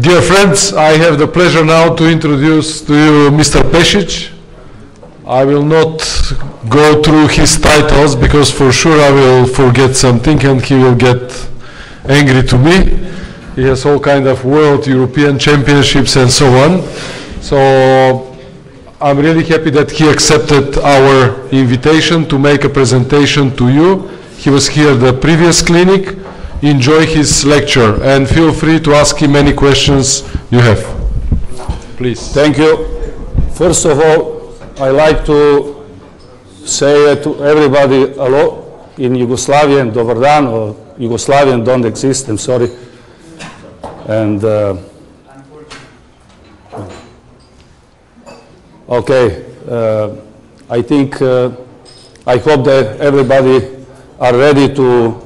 Dear friends, I have the pleasure now to introduce to you Mr. Pesic. I will not go through his titles because for sure I will forget something and he will get angry to me. He has all kind of world, European championships and so on. So I'm really happy that he accepted our invitation to make a presentation to you. He was here at the previous clinic. Enjoy his lecture and feel free to ask him any questions you have. Please. Thank you. First of all, I like to say to everybody hello in Yugoslavian, dobar dan, or Yugoslavian don't exist, I'm sorry. And okay, I think, I hope that everybody are ready to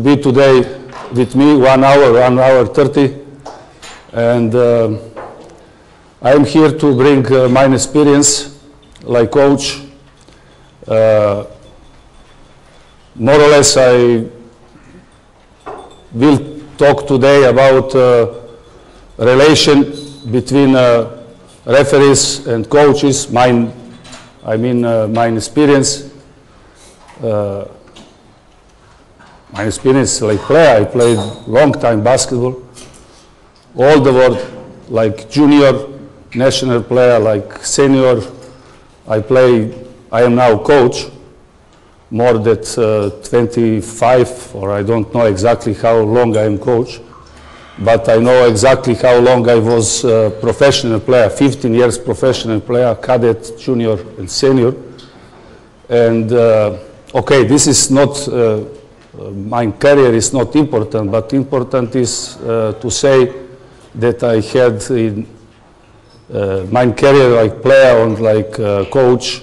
be today with me 1 hour 30, and I am here to bring my experience like coach. More or less I will talk today about relation between referees and coaches, my experience. My experience like player, I played long time basketball, all the world, like junior, national player, like senior. I am now coach, more than 25, or I don't know exactly how long I am coach, but I know exactly how long I was professional player, 15 years professional player, cadet, junior, and senior. And okay, this is not, my career is not important, but important is to say that I had in my career like player and like coach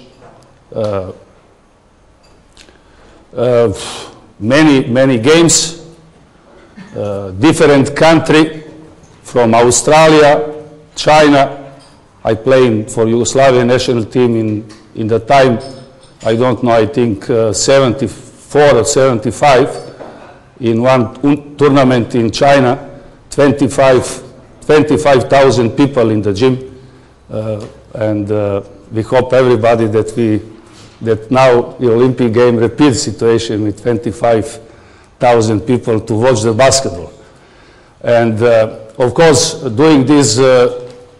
many games, different country, from Australia, China. I played for Yugoslavian national team in the time, I don't know, I think 74 or 75, in one tournament in China, 25,000 people in the gym, and we hope everybody that now the Olympic game repeat situation with 25,000 people to watch the basketball. And of course, doing these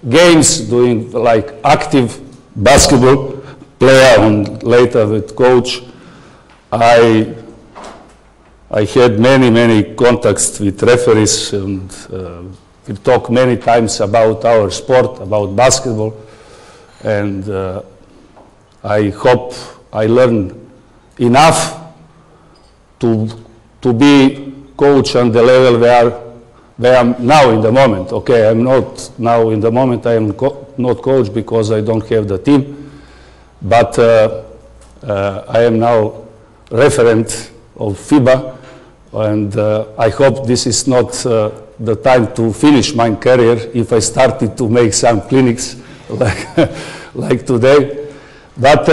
games, doing like active basketball player and later with coach, I had many contacts with referees, and we talk many times about our sport, about basketball, and I hope I learn enough to be coach on the level where I'm now in the moment. Okay, I'm not now in the moment, I am not coach because I don't have the team, but I am now referent of FIBA, and I hope this is not the time to finish my career if I started to make some clinics like today. But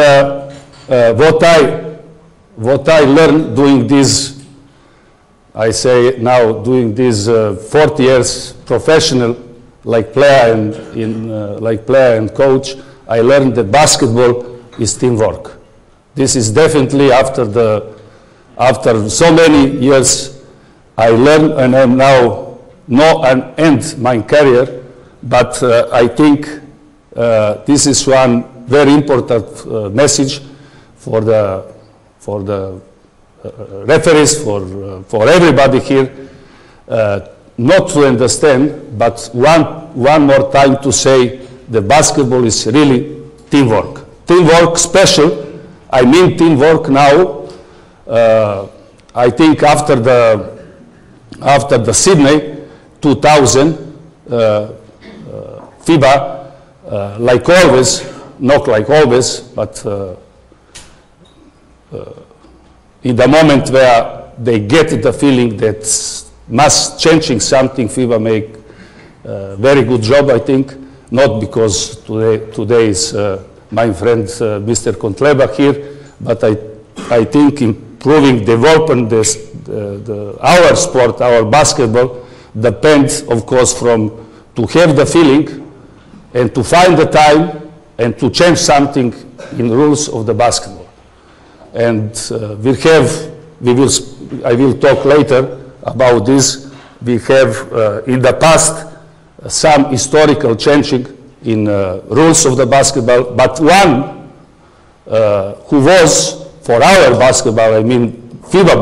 what I learned doing this, I say now doing this 40 years professional like player and coach, I learned that basketball is teamwork. This is definitely after so many years I learned, and I'm now end my career, but I think this is one very important message for the referees, for everybody here, not to understand, but one more time to say the basketball is really teamwork. Teamwork special. I mean teamwork now. I think after the Sydney 2000 FIBA, like always, not like always, but in the moment where they get the feeling that must changing something, FIBA make a very good job, I think, not because today is my friend Mr. Kontleba here, but I think improving, developing our sport, our basketball, depends, of course, from to have the feeling and to find the time and to change something in rules of the basketball. And I will talk later about this. We have in the past some historical changing in rules of the basketball, but one who was for our basketball, I mean FIBA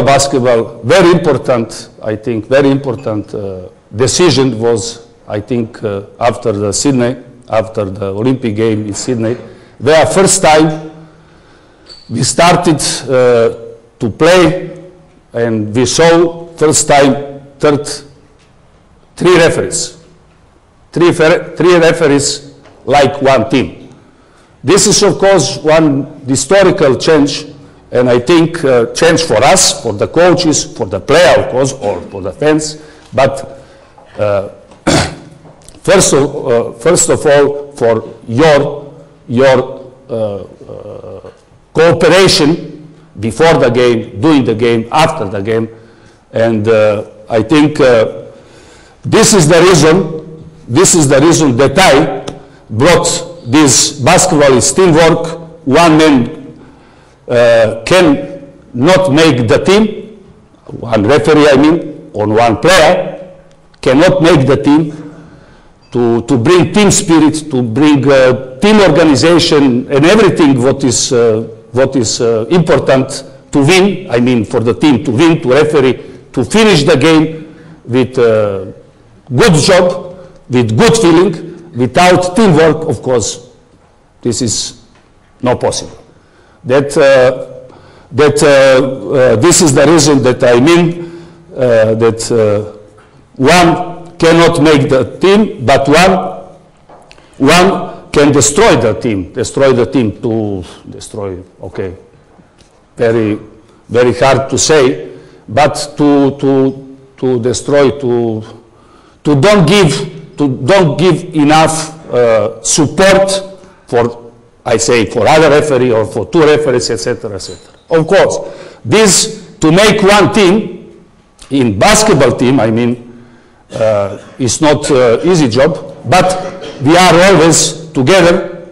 basketball, very important, I think, very important decision was, I think, after the Olympic game in Sydney, where first time we started to play and we saw first time three referees like one team. This is of course one historical change, and I think change for us, for the coaches, for the player of course, or for the fans, but first of all for your cooperation before the game, during the game, after the game, and I think this is the reason that I brought this basketball is teamwork. One man can not make the team, one referee I mean, or one player cannot make the team. To bring team spirit, to bring team organization and everything what is important to win, I mean for the team to win, to referee, to finish the game with good job, with good feeling. Without teamwork, of course, this is not possible. This is the reason that I mean that one cannot make the team, but one can destroy the team, to destroy, okay, very, very hard to say, but to destroy, to don't give enough support for, I say, for other referee or for two referees, etc., etc. Of course, this, to make one team, in basketball team, I mean, it's not easy job, but we are always together,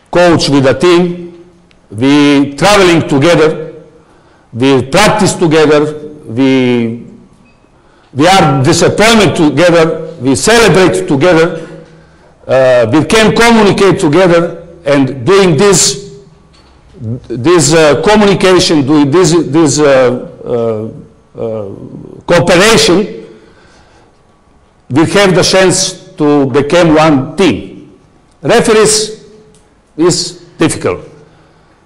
coach with the team, we traveling together, we practice together, we are disappointed together, we celebrate together, we can communicate together, and doing this communication, doing this cooperation, we have the chance to become one team. Referees is difficult.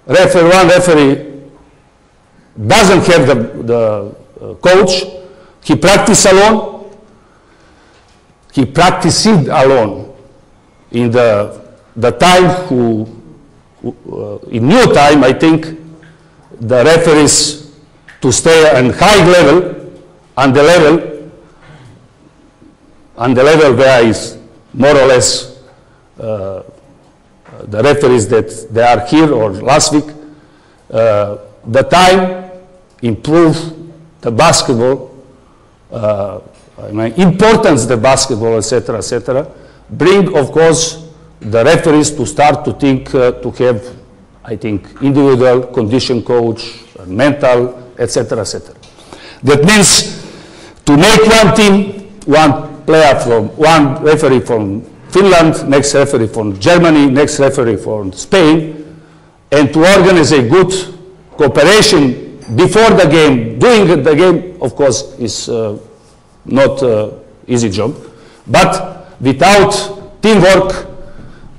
One referee doesn't have the coach. He practices alone. He practiced alone in the time in new time, I think the referees to stay on high level, on the level where is more or less the referees that they are here or last week, the time improve the basketball, importance the basketball, etc., etc. Bring, of course, the referees to start to think to have, I think, individual condition coach, mental, etc., etc. That means to make one team, one player from, one referee from Finland, next referee from Germany, next referee from Spain, and to organize a good cooperation before the game, during the game, of course, is not easy job. But without teamwork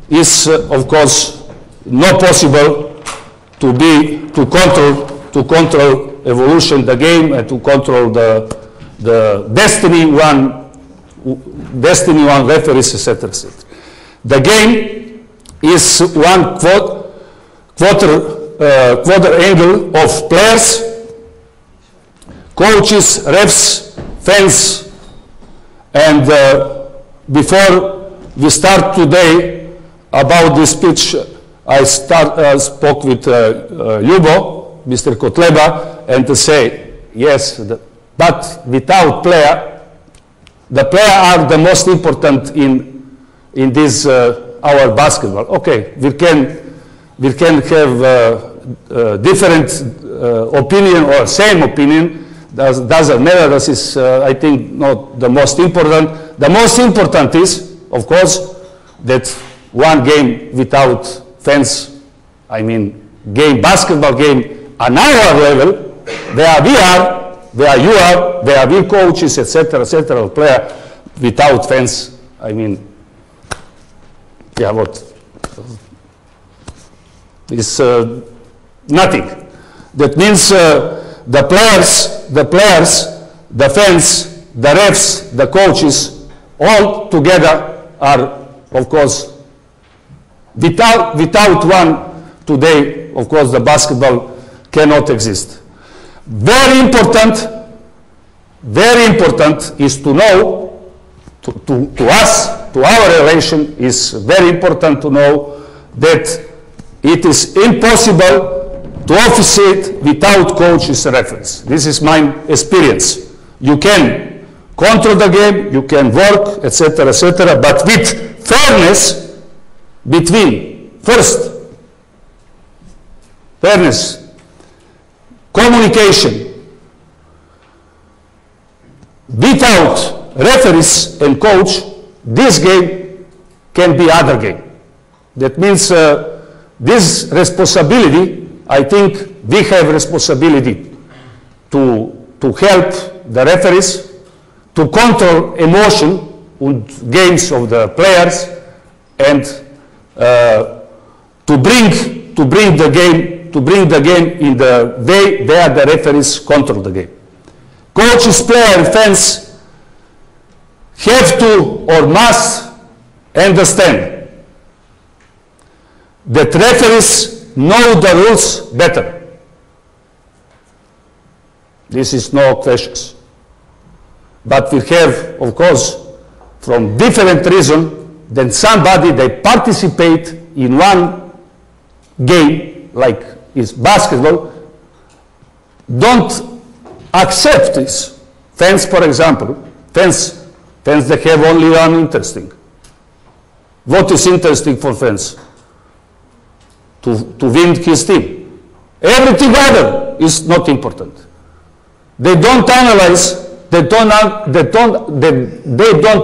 is, of course, not possible to control evolution the game and to control the destiny one referees, etc., etc. The game is one quarter angle of players, coaches, refs, fans, and before we start today about this pitch, I spoke with Ljubo, Mr. Kotleba, and to say, yes, But without player, the player are the most important in this our basketball. Okay, we can have different opinion or same opinion. Doesn't matter. This is, I think, not the most important. The most important is, of course, that one game without fans, I mean, basketball game on our level, where we are, where you are, where we coaches, etc., player without fans, I mean, yeah, what? It's nothing. That means the players, the fans, the refs, the coaches, all together are, of course, without one today, of course, the basketball cannot exist. Very important is to know, to us, to our relation, is very important to know that it is impossible to officiate without coaches and referees. This is my experience. You can control the game, you can work, etc., but with fairness between, first, fairness, communication. Without referees and coach, this game can be other game. That means this responsibility, I think we have responsibility to help the referees, to control emotion and games of the players, and to bring the game in the way where the referees control the game. Coaches, players, and fans have to or must understand that referees know the rules better. This is no questions. But we have, of course, from different reasons, then somebody they participate in one game, like is basketball, don't accept this. Fans, for example, fans they have only one interesting. What is interesting for fans? To win his team. Everything other is not important. They don't analyze. They don't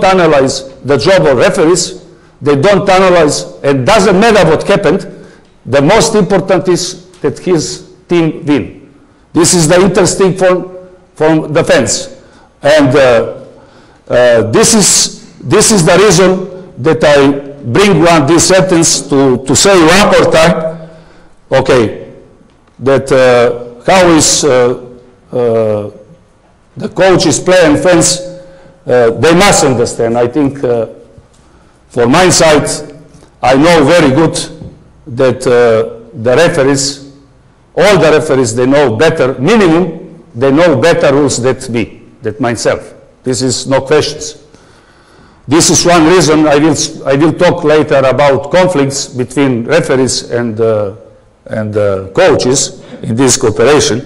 analyze the job of referees. They don't analyze. It doesn't matter what happened. The most important is that his team win. This is the interesting from the fans, and this is the reason that I bring this sentence to say one more time. Okay, that how is the coaches, players, and fans, they must understand. I think for my side, I know very good that the referees, all the referees, they know better, minimum, they know better rules than me, than myself. This is no questions. This is one reason I will talk later about conflicts between referees and coaches in this cooperation.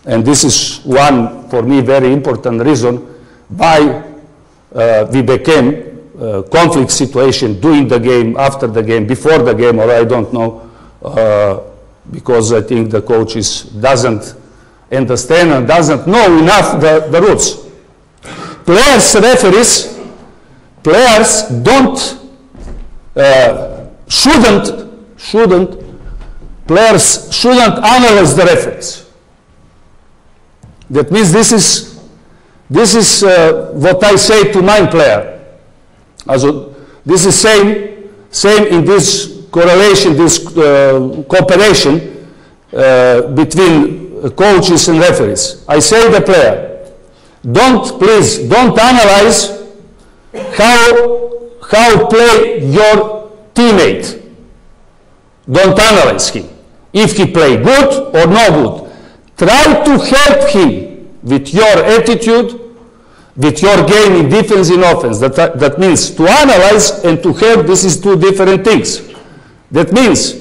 And this is one, for me, very important reason why we became conflict situation during the game, after the game, before the game, or I don't know, because I think the coaches doesn't understand and doesn't know enough the rules. Players, referees, players players shouldn't analyze the referees. That means this is what I say to my player. Also, this is same in this correlation, this cooperation between coaches and referees. I say to the player, please don't analyze how play your teammate. Don't analyze him. If he play good or no good. Try to help him with your attitude, with your game in defense and offense. That means to analyze and to help, this is two different things. That means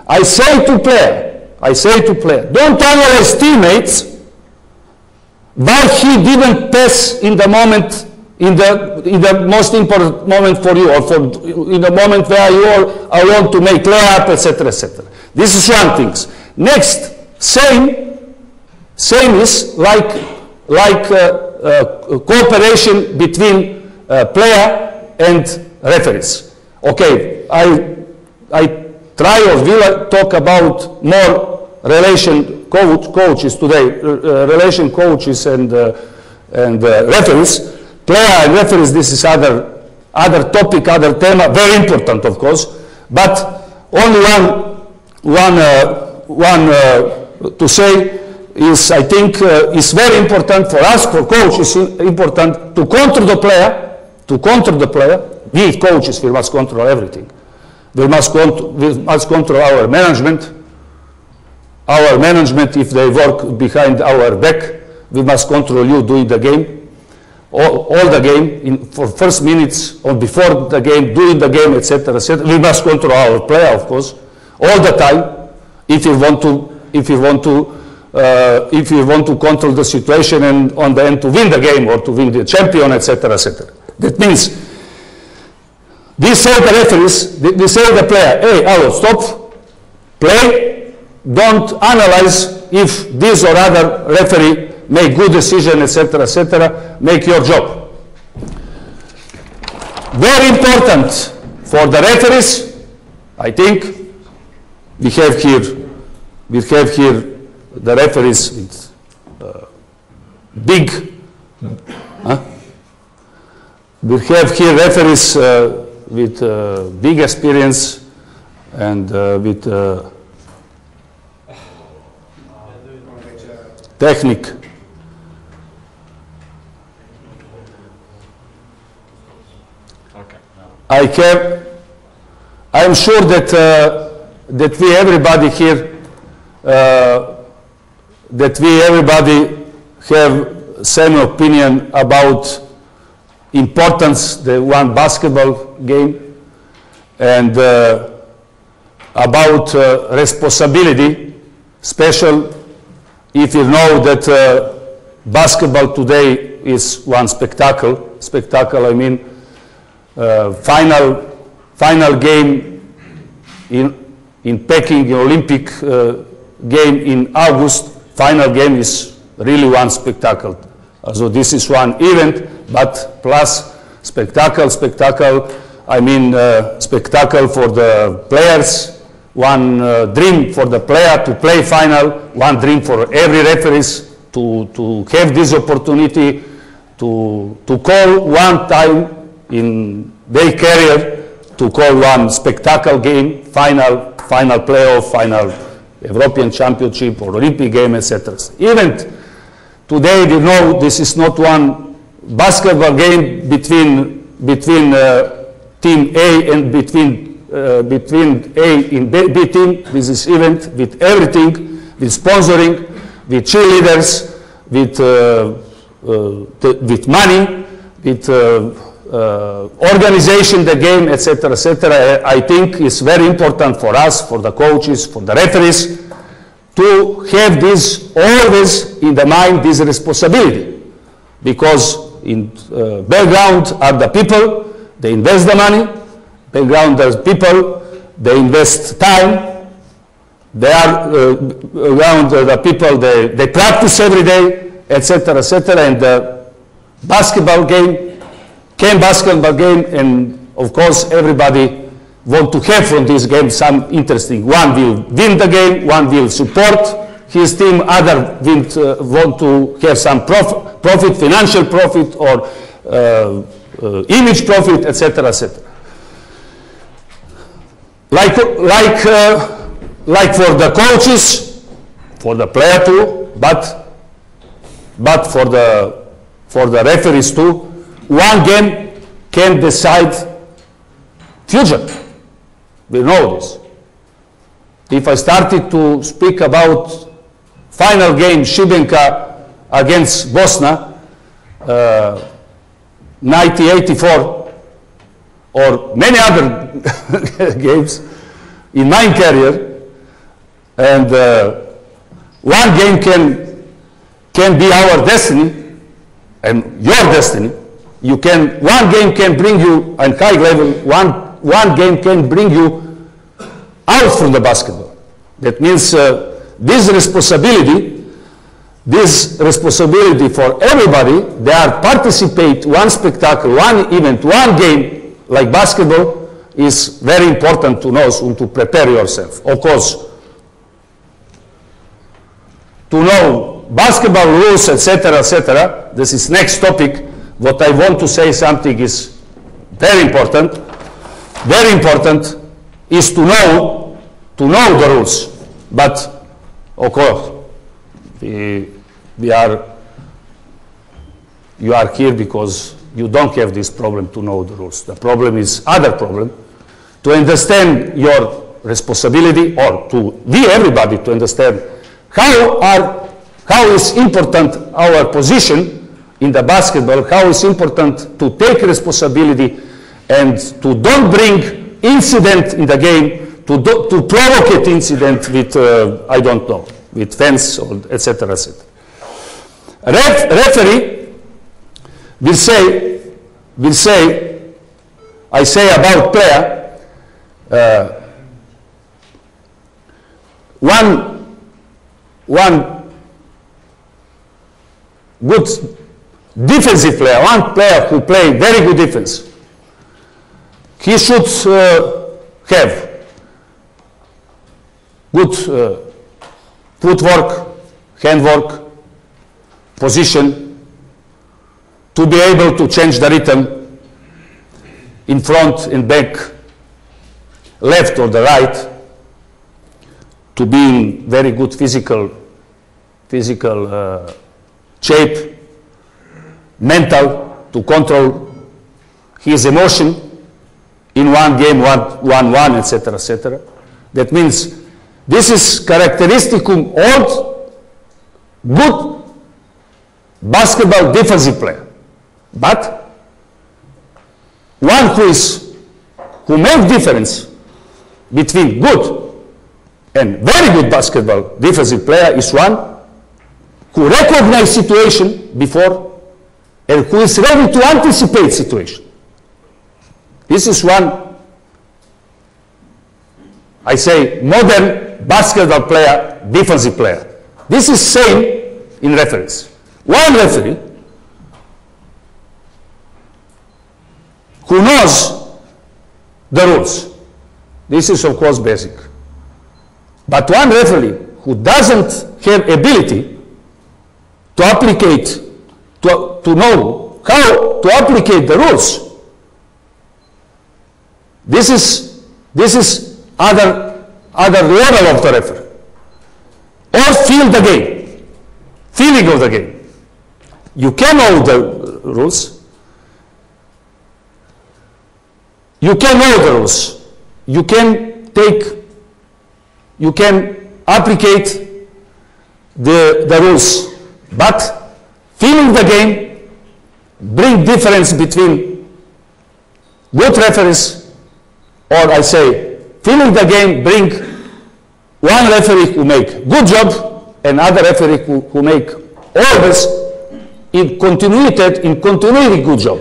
I say to player, don't analyze teammates, why he didn't pass in the moment, in the most important moment for you, or in the moment where you are alone to make layup, etc., etc. This is one thing. Next, same is like cooperation between player and referees. Okay, I try or will talk about more relation coaches today, relation coaches and referees. Player and referees, this is other topic, other tema, very important of course, but only one to say is, I think, is very important for us, for coaches, important to control the player, We coaches, we must control everything. We must control our management. Our management, if they work behind our back, we must control you doing the game. All the game, for first minutes or before the game, during the game, etc., etc. We must control our player, of course, all the time. If you want to control the situation and on the end to win the game or to win the champion, etc., etc. That means they say the referees, they say the player, hey, hello, stop, play, don't analyze if this or other referee make good decision, etc., etc., make your job. Very important for the referees, I think, we have here the referees with big, we have here referees with big experience and with technique. I am sure that we everybody here, have same opinion about importance the one basketball game and about responsibility, special if you know that basketball today is one spectacle. I mean, final game in Peking, Olympic game in August, final game is really one spectacle. So this is one event, but plus spectacle, I mean spectacle for the players, one dream for the player to play final, one dream for every referees to have this opportunity to call one time in their career, to call one spectacle game, final playoff, final European Championship or Olympic game, etc. Even today, we know this is not one basketball game between team A and between A and B team. This is event with everything, with sponsoring, with cheerleaders, with money, with organization the game, etc., etc. I think it's very important for us, for the coaches, for the referees, to have this always in the mind, this responsibility, because in background are the people, they invest the money, background are people, they invest time, they are around the people, they practice every day, etc., etc., and the basketball game, and of course everybody want to have from this game some interesting. One will win the game, one will support his team, other will want to have some profit, financial profit or image profit, etc., etc. Like for the coaches, for the player too, but for the referees too. One game can decide future. We know this. If I started to speak about final game Šibenka against Bosnia, 1984, or many other games in my career, and one game can be our destiny and your destiny. You can, one game can bring you at high level, one game can bring you out from the basketball. That means this responsibility for everybody, they are participate one spectacle, one event, one game like basketball is very important to know and to prepare yourself. Of course, to know basketball rules, etc., etc. This is next topic. What I want to say something is very important. Very important is to know the rules. But of course, you are here because you don't have this problem to know the rules. The problem is other problem. To understand your responsibility, or to we everybody to understand how is important our position in the basketball, how is important to take responsibility and to don't bring incident in the game, to provoke incident with, I don't know, with fans, or etc., etc. Referee will say, I say about player, one good defensive player, one player who play very good defense, he should have good footwork, handwork, position, to be able to change the rhythm in front and back, left or the right, to be in very good physical shape, mental, to control his emotion in one game, one, etc., etc. That means this is characteristicum of good basketball defensive player. But one who makes difference between good and very good basketball defensive player is one who recognizes situation before and who is ready to anticipate situation. This is one, I say, modern basketball player, defensive player. This is same in referees. One referee who knows the rules. This is of course basic. But one referee who doesn't have ability to applicate, to know how to applicate the rules, this is other level of the referee. Or feel the game, feeling of the game. You can know the rules. You can know the rules. You can applicate the rules, but feeling the game bring difference between good referees, or I say feeling the game bring one referee who make good job and other referee who make always in continuity good job.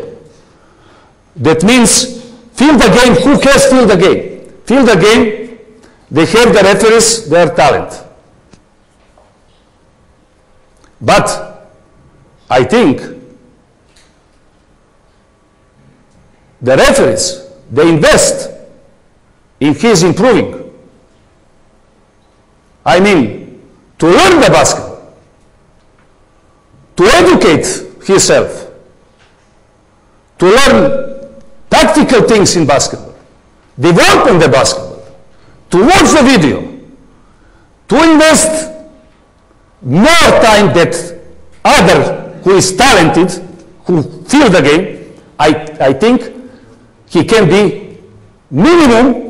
That means feel the game, who cares feel the game? Feel the game, they have the referees, their talent. But I think the referees, they invest in his improving. I mean, to learn the basketball, to educate himself, to learn tactical things in basketball, develop in the basketball, to watch the video, to invest more time that other who is talented, who feel the game. I think he can be minimum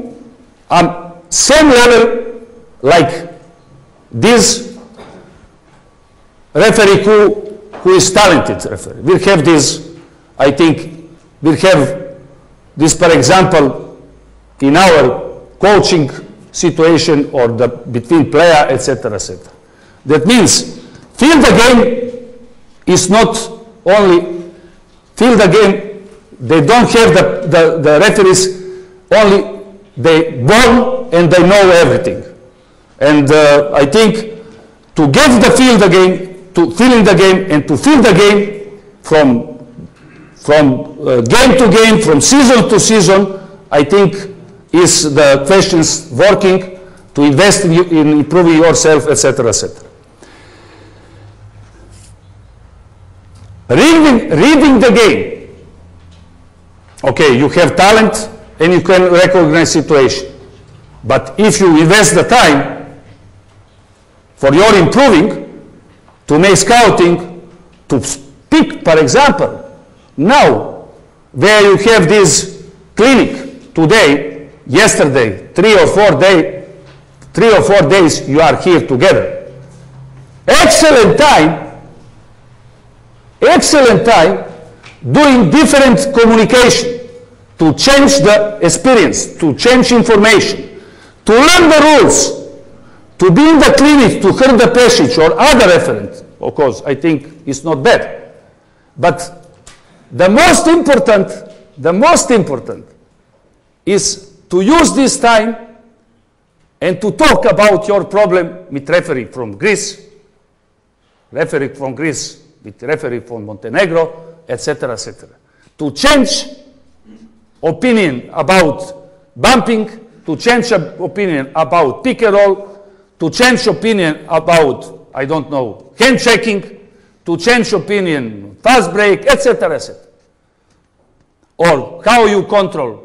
same level like this referee who is talented referee. We'll have this, I think, we'll have this, for example, in our coaching situation or between player, etc., etc. That means feel the game is not only feel the game, they don't have the referees only, they born and they know everything. And I think to get the feel the game, to feeling the game and to feel the game from game to game, from season to season, I think is the questions working to invest in improving yourself, etc., etc. Reading the game. Okay, you have talent and you can recognize situation. But if you invest the time for your improving, to make scouting, to pick, for example, now where you have this clinic today, yesterday, 3 or 4 days you are here together. Excellent time doing different communication to change the experience, to change information, to learn the rules, to be in the clinic, to hear the Pesic or other referent. Of course, I think it's not bad. But the most important is to use this time and to talk about your problem with referee from Greece, with referee from Montenegro, etc., etc. To change opinion about bumping, to change opinion about pick and roll, to change opinion about, I don't know, hand checking, to change opinion, fast break, etc., etc. Or how you control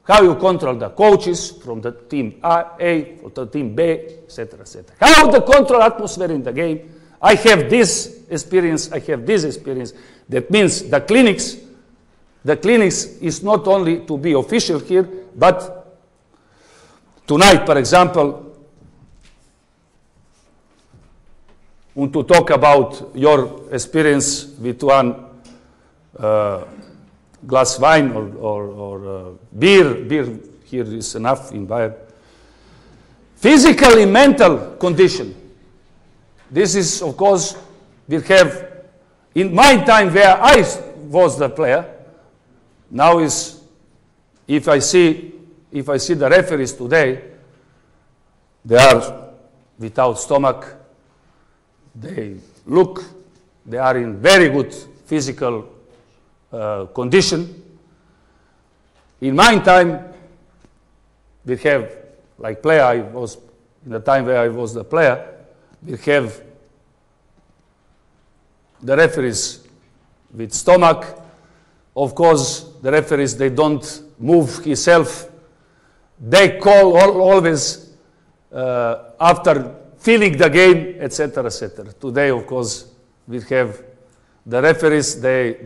the coaches from the team A or the team B, etc., etc. How to control atmosphere in the game. I have this experience, I have this experience. That means the clinics is not only to be official here, but tonight, for example, want to talk about your experience with one glass wine or beer. Beer here is enough in Bayern. Physical and mental condition. This is, of course, we have, in my time where I was the player, now is, if I see the referees today, they are without stomach, they are in very good physical condition. In my time, we have, like player, I was, in the time where I was the player, we have the referees with stomach. Of course, the referees, they don't move himself. They call always after feeling the game, etc., etc. Today, of course, we have the referees. They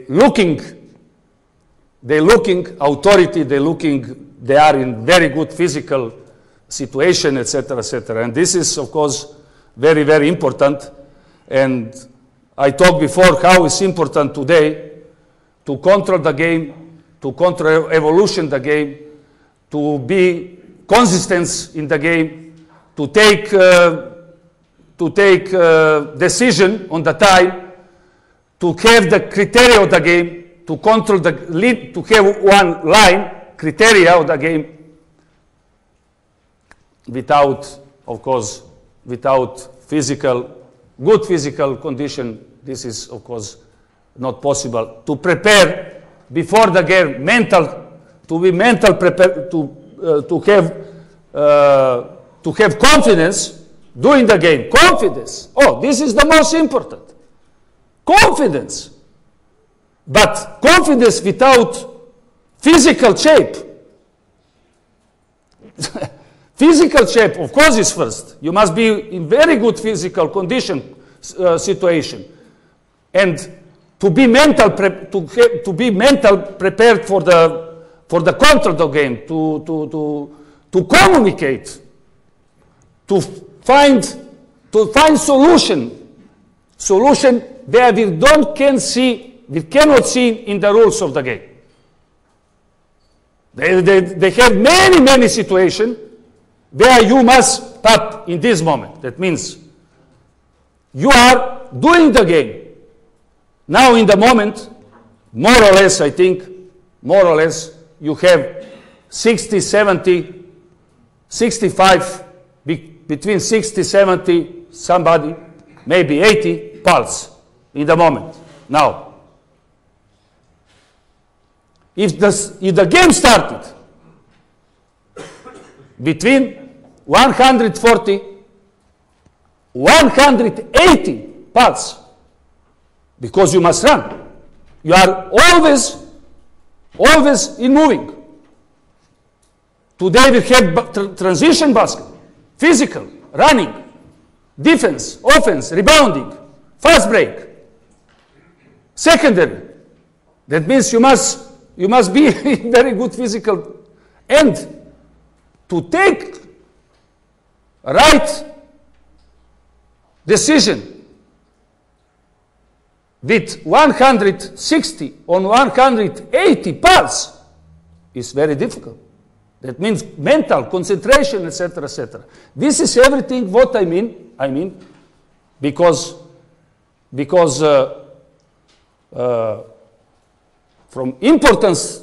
looking authority. They are in very good physical situation, etc., etc. And this is, of course, very, very important. And I talked before how it's important today to control the game, to control evolution the game, to be consistent in the game, to take decision on the time, to have the criteria of the game, to control the lead, to have one line criteria of the game, without, of course, without good physical condition. This is, of course, not possible. To prepare before the game, to be mental prepared, to have confidence during the game. Confidence. Oh, this is the most important. Confidence. But confidence without physical shape. Physical shape, of course, is first. You must be in very good physical condition situation, and to be mental prepared for the control of the game, to communicate, to find solution that we cannot see in the rules of the game. They have many situations where you must stop in this moment. That means you are doing the game. Now in the moment, more or less, I think, more or less, you have 60, 70, 65, between 60, 70, somebody, maybe 80 pulse in the moment. Now, if the game started between 140, 180 pulse, because you must run. You are always in moving. Today we have transition basketball, physical, running, defense, offense, rebounding, fast break, secondary. That means you must be very good physical, and to take right decision with 160 on 180 pulse is very difficult. That means mental concentration, etc., etc. This is everything what I mean. Because from importance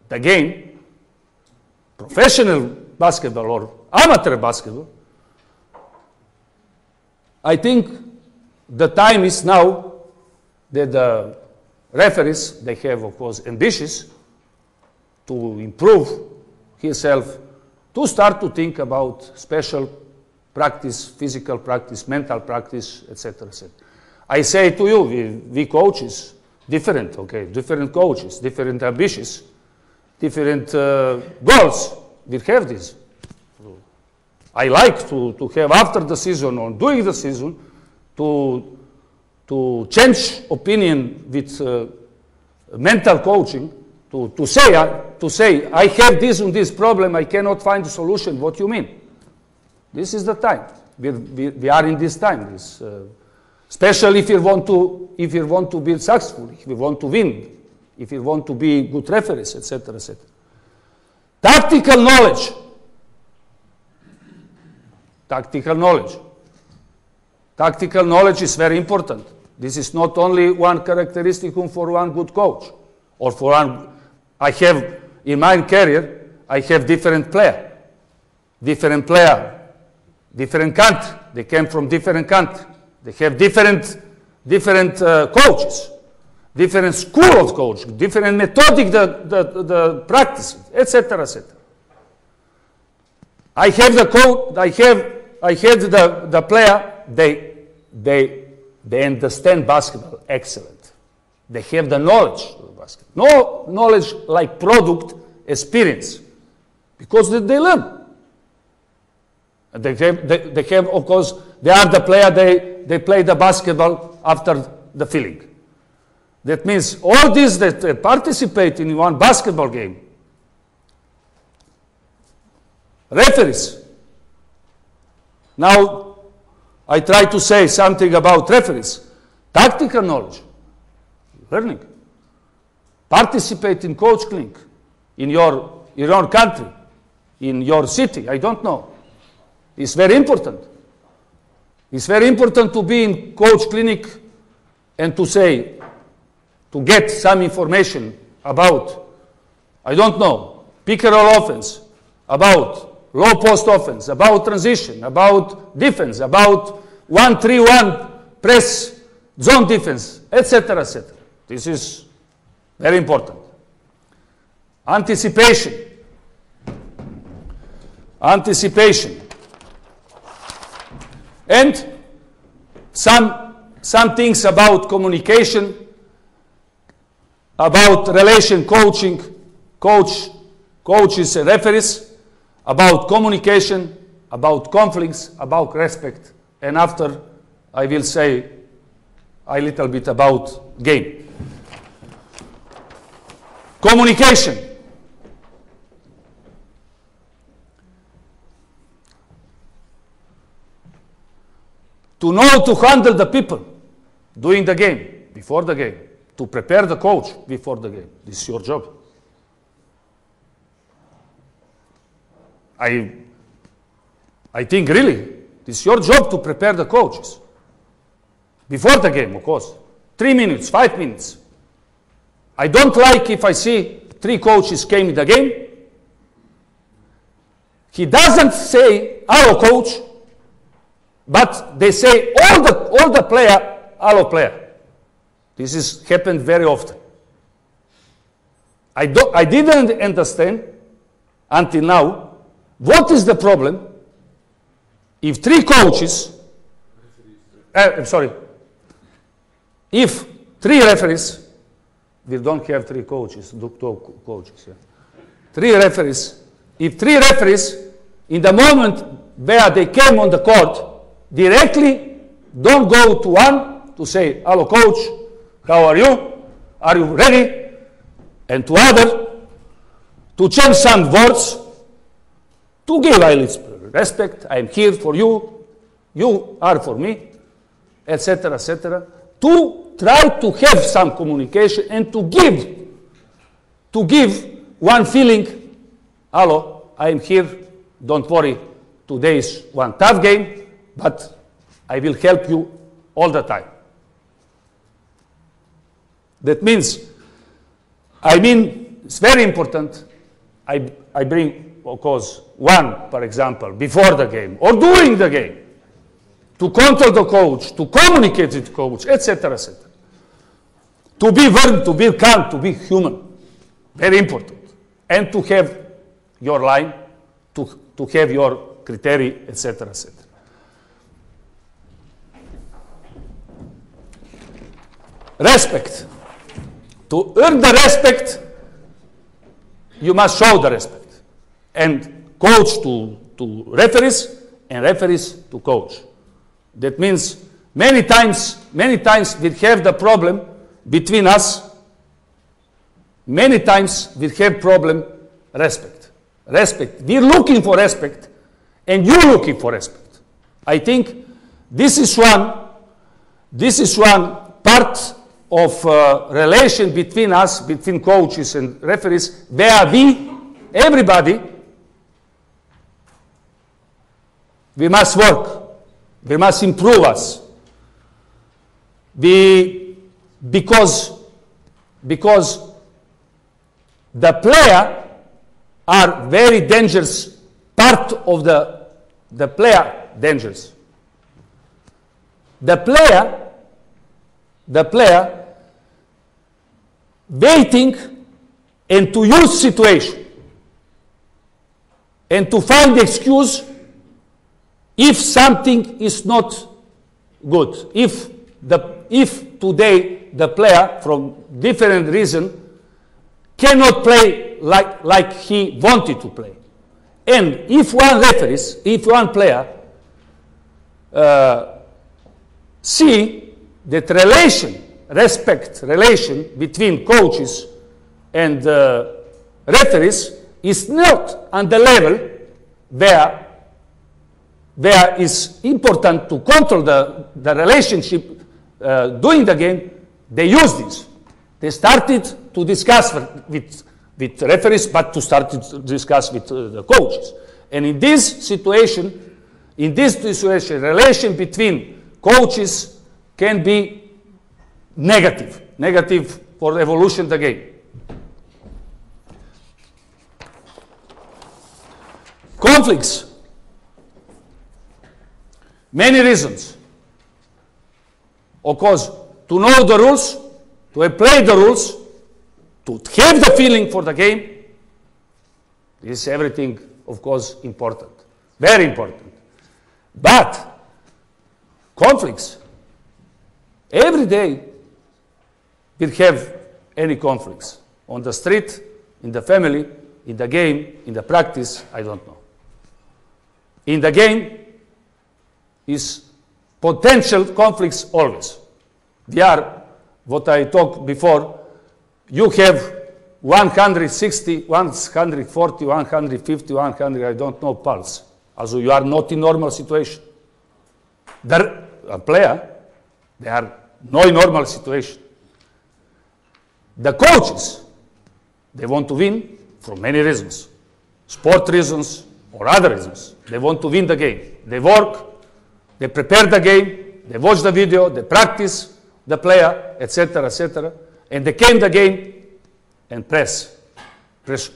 the game, professional basketball or amateur basketball, I think the time is now that the referees, they have, of course, ambitious to improve himself, to start to think about special practice, physical practice, mental practice, etc., etc. I say to you, we coaches, different, okay, different coaches, different ambitions, different goals. We have this. I like to have after the season or during the season to change opinion with mental coaching, to say I have this and this problem, I cannot find a solution. What you mean? This is the time. We are in this time. Especially if you want to be successful, if you want to win, if you want to be good referees, etc., etc. Tactical knowledge. Tactical knowledge. Tactical knowledge is very important. This is not only one characteristic for one good coach, or for one. I have in my career, I have different player, different country. They came from different country. They have different coaches, different school of coaching, different methodic the practice, etc., etc. I have the coach. I had the player. They understand basketball excellent. They have the knowledge of basketball. No knowledge like product experience, because they learn. They have, of course, they are the player. They play the basketball after the feeling. That means all these that participate in one basketball game. Referees. Now, I try to say something about referees. Tactical knowledge, learning. Participate in coach clinic in your country, in your city, I don't know. It's very important. It's very important to be in coach clinic and to get some information about, I don't know, pick and roll offense, about low post offense, about transition, about defense, about 1-3-1 press, zone defense, etc., etc. This is very important. Anticipation. And some things about communication, about relation coaching, coaches and referees, about communication, about conflicts, about respect, and after I will say a little bit about game. Communication. To know to handle the people during the game, before the game, to prepare the coach before the game. This is your job. I think really It's your job to prepare the coaches. Before the game, of course. 3 minutes, 5 minutes. I don't like if I see 3 coaches came in the game. He doesn't say, hello coach, but they say all the player, hello player. This is happened very often. I didn't understand until now what is the problem if 3 coaches, if 3 referees, we don't have 3 coaches, 2 coaches, yeah. 3 referees, if 3 referees in the moment where they came on the court directly don't go to one to say, hello coach, how are you ready? And to other, to change some words, to give a little respect, I am here for you, you are for me, etc., etc., to try to have some communication and to give one feeling, hello, I am here, don't worry, today is one tough game, but I will help you all the time. That means, it's very important. I bring, of course, one, for example, before the game or during the game, to control the coach, to communicate with the coach, etc., etc. To be warm, to be calm, to be human. Very important. And to have your line, to have your criteria, etc., etc. Respect. To earn the respect, you must show the respect. And coach to referees, and referees to coach. That means many times we have the problem between us. Many times we have problem respect. Respect. We're looking for respect, and you're looking for respect. I think this is one part of relation between us, between coaches and referees, where everybody, we must work. We must improve us. Because the player are very dangerous, part of the player dangerous. The player waiting and to use situation and to find the excuse if something is not good. If today the player from different reason cannot play like he wanted to play. And if one player see that relation between coaches and referees is not on the level where it's important to control the relationship during the game, they use this. They started to discuss with referees, but to start to discuss with the coaches. And in this situation, relation between coaches can be negative for the evolution of the game. Conflicts. Many reasons. Of course, to know the rules, to play the rules, to have the feeling for the game, this is everything, of course, important. Very important. But conflicts, every day we have any conflicts. On the street, in the family, in the game, in the practice, I don't know. In the game is potential conflicts always. They are, what I talked before, you have 160, 140, 150, 100, I don't know, pulse. Also, you are not in normal situation. A player, they are not in normal situation. The coaches, they want to win for many reasons. Sport reasons or other reasons. They want to win the game. They work They prepare the game, they watch the video, they practice the player, etc., and they came the game and press to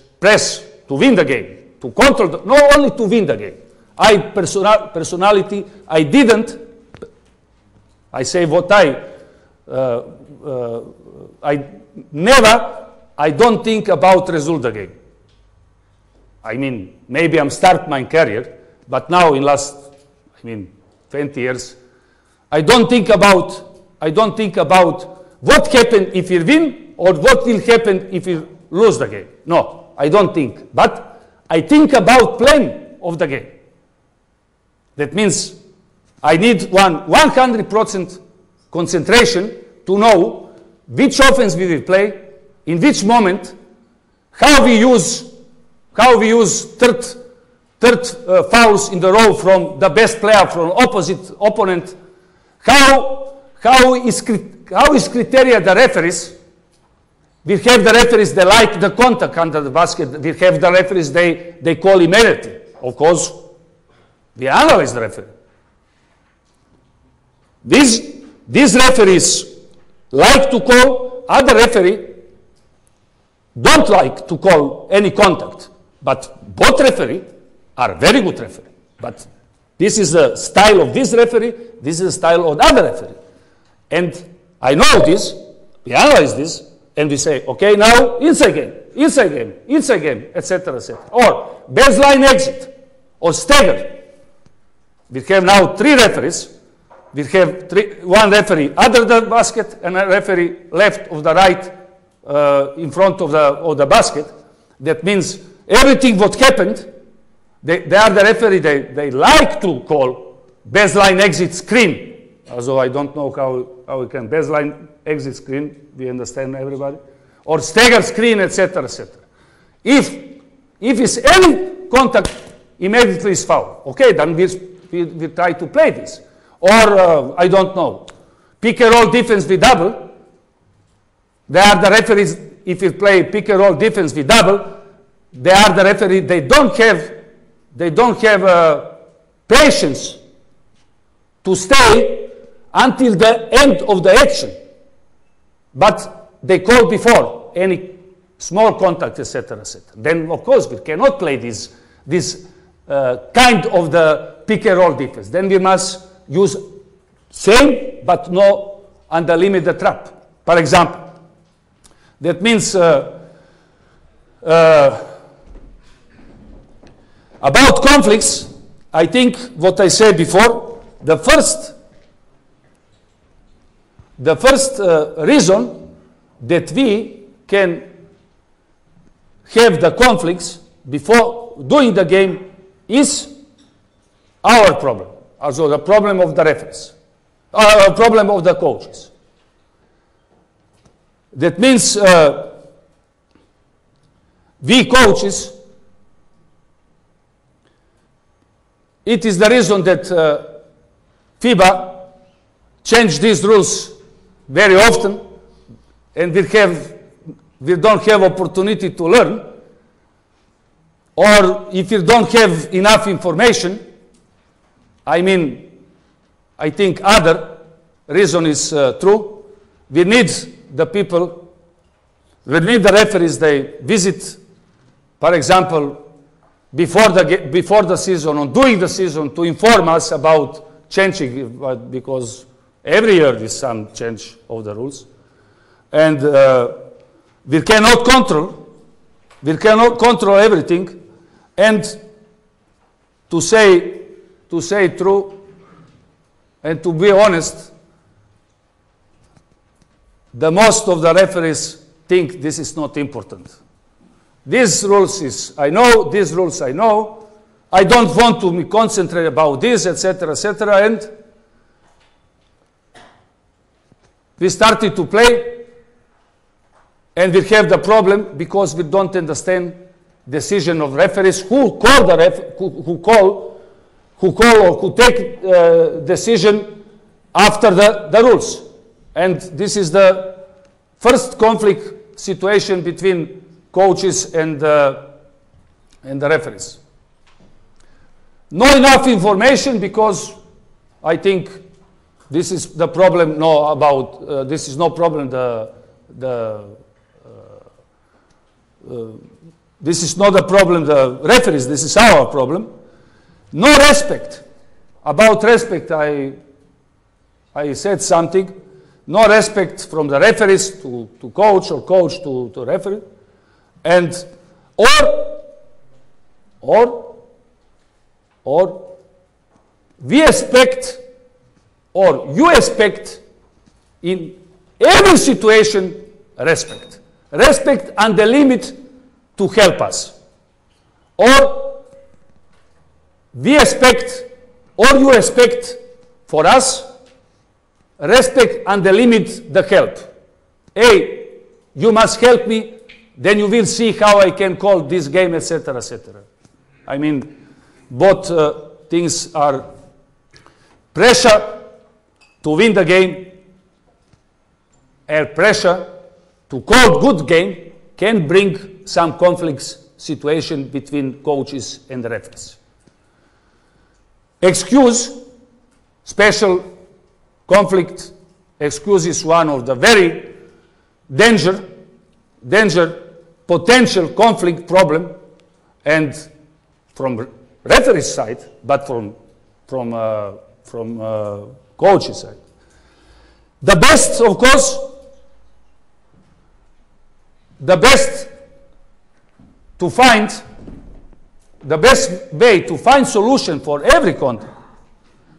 win the game, to control, not only to win the game. Personality, I didn't, I say what I don't think about result the game. I mean, maybe I'm start my career, but now in last, 20 years, I don't think about what happened if you win or what will happen if you lose the game. No, I don't think. But I think about plan of the game. That means I need 100% concentration to know which offense we will play, in which moment, how we use third fouls in the row from the best player from opposite opponent. How is criteria the referees? We have the referees, they like the contact under the basket. We have the referees, they call immediately. Of course, we analyze the referee. These referees like to call, other referee don't like to call any contact. But both referee are very good referee. But this is the style of this referee, this is the style of the other referee. And I know this, we analyze this, and we say, okay, now inside game, etc., etc. Or baseline exit, or stagger. We have now 3 referees. We have one referee under the basket and a referee left of the right in front of the basket. That means everything what happened, they are the referee, they like to call baseline exit screen. Although I don't know how we can baseline exit screen, we understand everybody. Or stagger screen, etc., etc. If it's any contact, immediately is foul. Okay, then we try to play this. Or, I don't know, pick and roll defense with double. They are the referees, if you play pick and roll defense with double, they are the referee, they don't have patience to stay until the end of the action. But they call before any small contact, etc., etc. Then, of course, we cannot play this kind of the pick and roll defense. Then we must use same, but no under limit the trap. For example, that means about conflicts, I think what I said before, the first reason that we can have the conflicts before doing the game is our problem. Also the problem of the referees, problem of the coaches. That means we coaches, it is the reason that FIBA changed these rules very often, and we don't have opportunity to learn, or if you don't have enough information, I think other reason is true. We need the people, we need the referees, they visit, for example, before the season or during the season to inform us about changing, because every year there is some change of the rules. And we cannot control everything. And to say true and to be honest, the most of the referees think this is not important. These rules is, I know, these rules I know, I don't want to concentrate about this, etc., and we started to play, and we have the problem because we don't understand decision of referees who call or who take decision after the rules. And this is the first conflict situation between coaches and the referees. Not enough information because I think this is the problem. No, about this is no problem. This is not a problem. The referees. This is our problem. No respect. About respect, I said something. No respect from the referees to coach or coach to referee, and or we expect or you expect in every situation respect. Respect and the limit to help us. Or we expect or you expect for us respect and the limit the help. Hey, you must help me, then you will see how I can call this game, etc., etc. I mean, both things are pressure to win the game and pressure to call good game can bring some conflicts situation between coaches and the referees. Excuse, special conflict, excuse is one of the very danger potential conflict problem, and from referee's side, but from coach's side. The best, of course, the best way to find solution for every conflict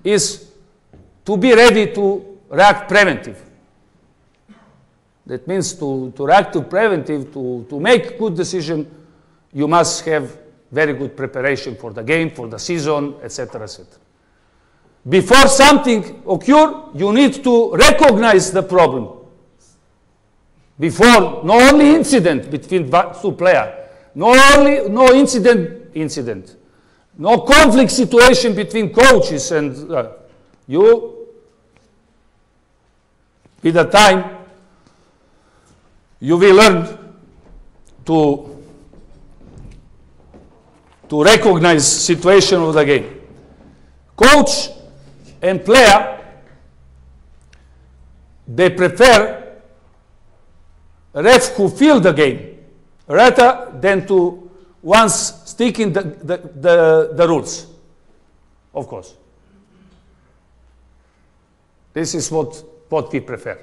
is to be ready to react preventive. That means to react to preventive, to make good decision, you must have very good preparation for the game, for the season, etc., etc. Before something occurs, you need to recognize the problem. Before, no only incident between two players, no incident, no conflict situation between coaches, and you, with the time, you will learn to recognize situation of the game. Coach and player, they prefer refs who feel the game rather than to once sticking the rules, of course. This is what we prefer.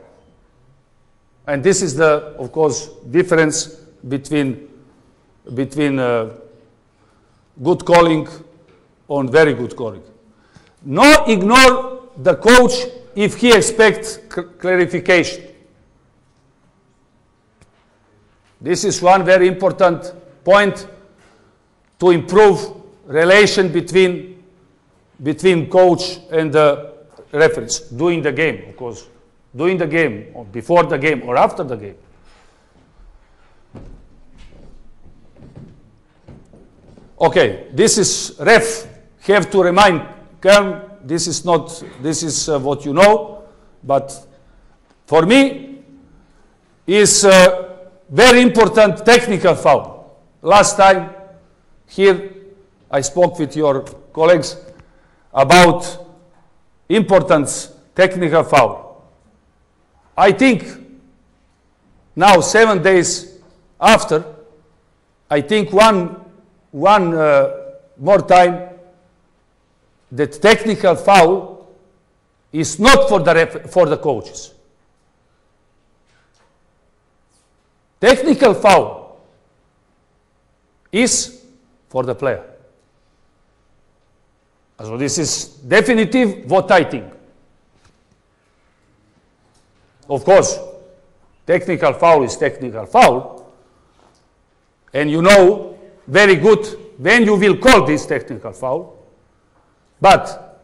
And this is the, of course, difference between good calling and very good calling. No ignore the coach if he expects clarification. This is one very important point to improve relation between coach and the referees during the game, of course. During the game, or before the game, or after the game. Okay, this is ref. Have to remind Kern, this is what you know, but for me is very important technical foul. Last time here I spoke with your colleagues about importance technical foul. I think now 7 days after, I think one more time that technical foul is not for the coaches. Technical foul is for the player. So this is definitive what I think. Of course, technical foul is technical foul, and you know very good when you will call this technical foul. But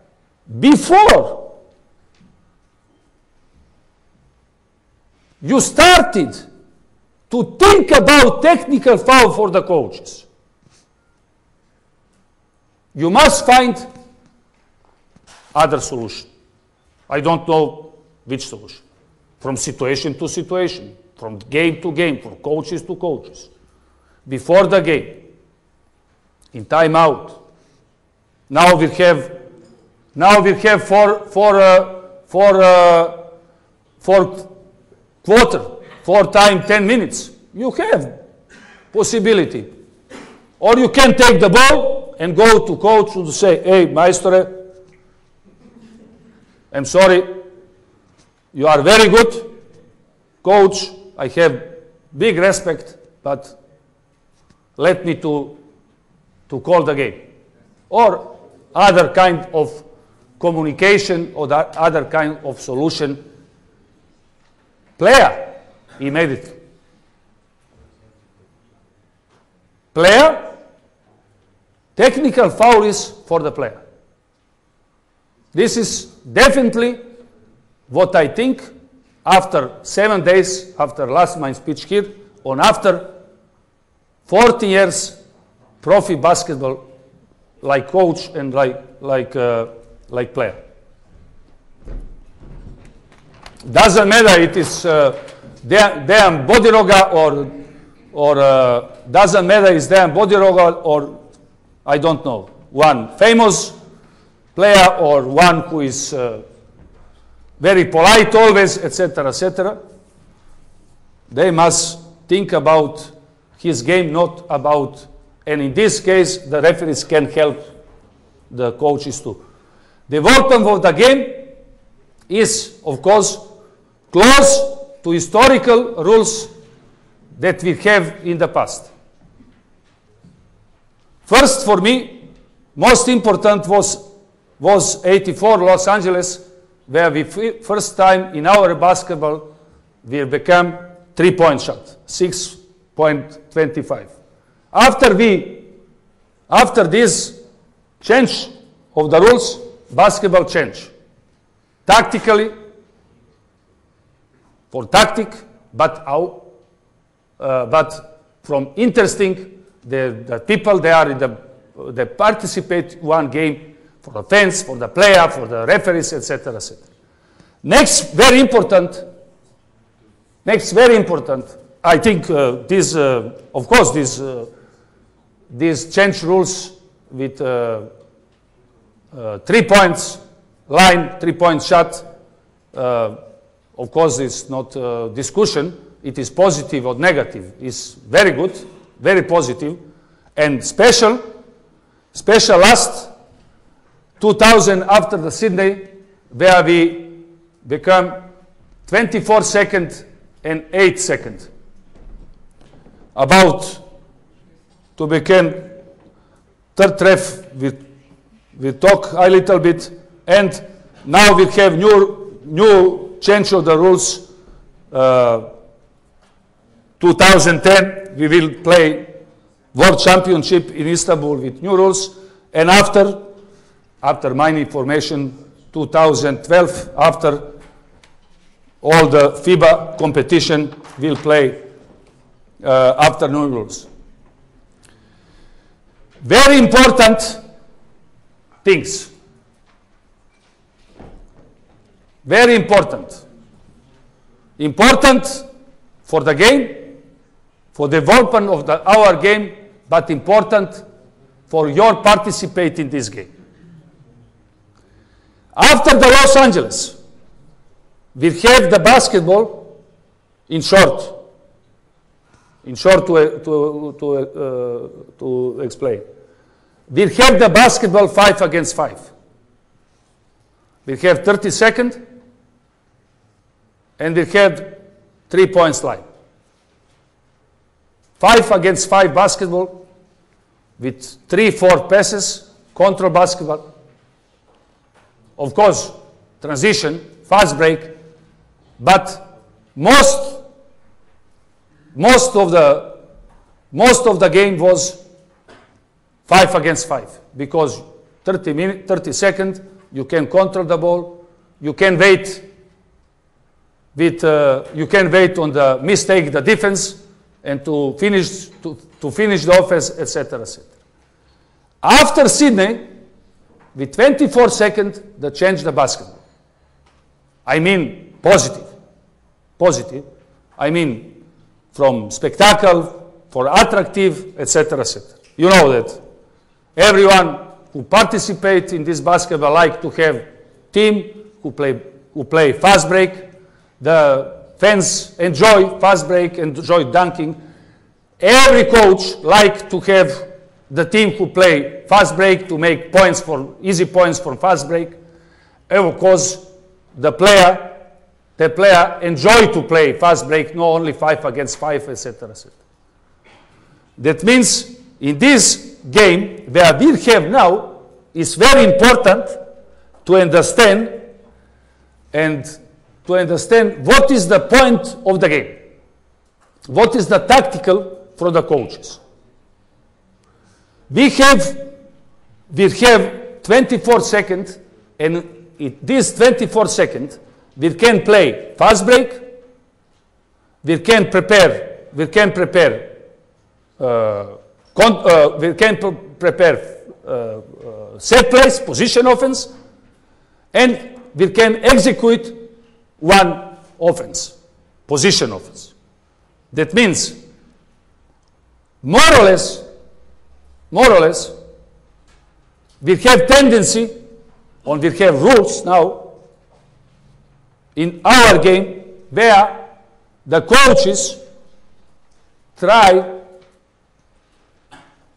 before you started to think about technical foul for the coaches, you must find other solution. I don't know which solution. From situation to situation, from game to game, from coaches to coaches. Before the game, in timeout. Now we have Now we have four time 10 minutes. You have possibility. Or you can take the ball and go to coach and say, hey, maestro, I'm sorry, you are very good. Coach, I have big respect, but let me to call the game. Or other kind of communication or other kind of solution. Player, immediately. Player, technical foul is for the player. This is definitely what I think after 7 days, after last my speech here, on after 40 years profi basketball, like coach and like player. Doesn't matter it is Dejan Bodiroga or doesn't matter is Dejan Bodiroga or I don't know, one famous player or one who is very polite always, etc., etc. They must think about his game, not about, and in this case, the referees can help the coaches too. The development of the game is, of course, close to historical rules that we have in the past. First, for me, most important was 84 Los Angeles, where we first time in our basketball we became 3-point shot, 6.25. After this change of the rules, basketball change. Tactically, for tactic, but from interesting, the people they are in they participate in one game for the fans, for the player, for the referees, etc., etc. Next, very important, I think of course, these change rules with 3 points line, 3-point shot, of course, it's not discussion. It is positive or negative. It's very good, very positive, and special last 2000 after the Sydney, where we become 24 seconds and 8 seconds. About to become third ref, we talk a little bit, and now we have new change of the rules. 2010, we will play World Championship in Istanbul with new rules, and after my information, 2012, after all the FIBA competition will play after new rules. Very important things. Very important. Important for the game, for the development of our game, but important for your participate in this game. After the Los Angeles, we have the basketball in short. In short, to explain. We have the basketball 5 against 5. We have 30 seconds, and we have 3 points line. 5 against 5 basketball with 3-4 passes, control basketball. Of course, transition, fast break, but most of the game was 5 against 5, because 30 seconds, you can control the ball, you can wait on the mistake, the defense, and to finish the offense, etc., etc. After Sydney, with 24 seconds, they changed the basketball. I mean positive. I mean from spectacle, for attractive, etc., etc. You know that everyone who participate in this basketball like to have team who play fast break. The fans enjoy fast break, enjoy dunking. Every coach like to have the team who play fast break to make points for easy points from fast break. And of course, the player enjoy to play fast break, not only 5 against 5, etc., etc. That means in this game, where we have now, is very important to understand what is the point of the game. What is the tactical for the coaches. We have 24 seconds, and in this 24 seconds, we can play fast break, we can prepare set plays, position offense, and we can execute one offense, position offense. That means, more or less, we have tendency, or we have rules now in our game where the coaches try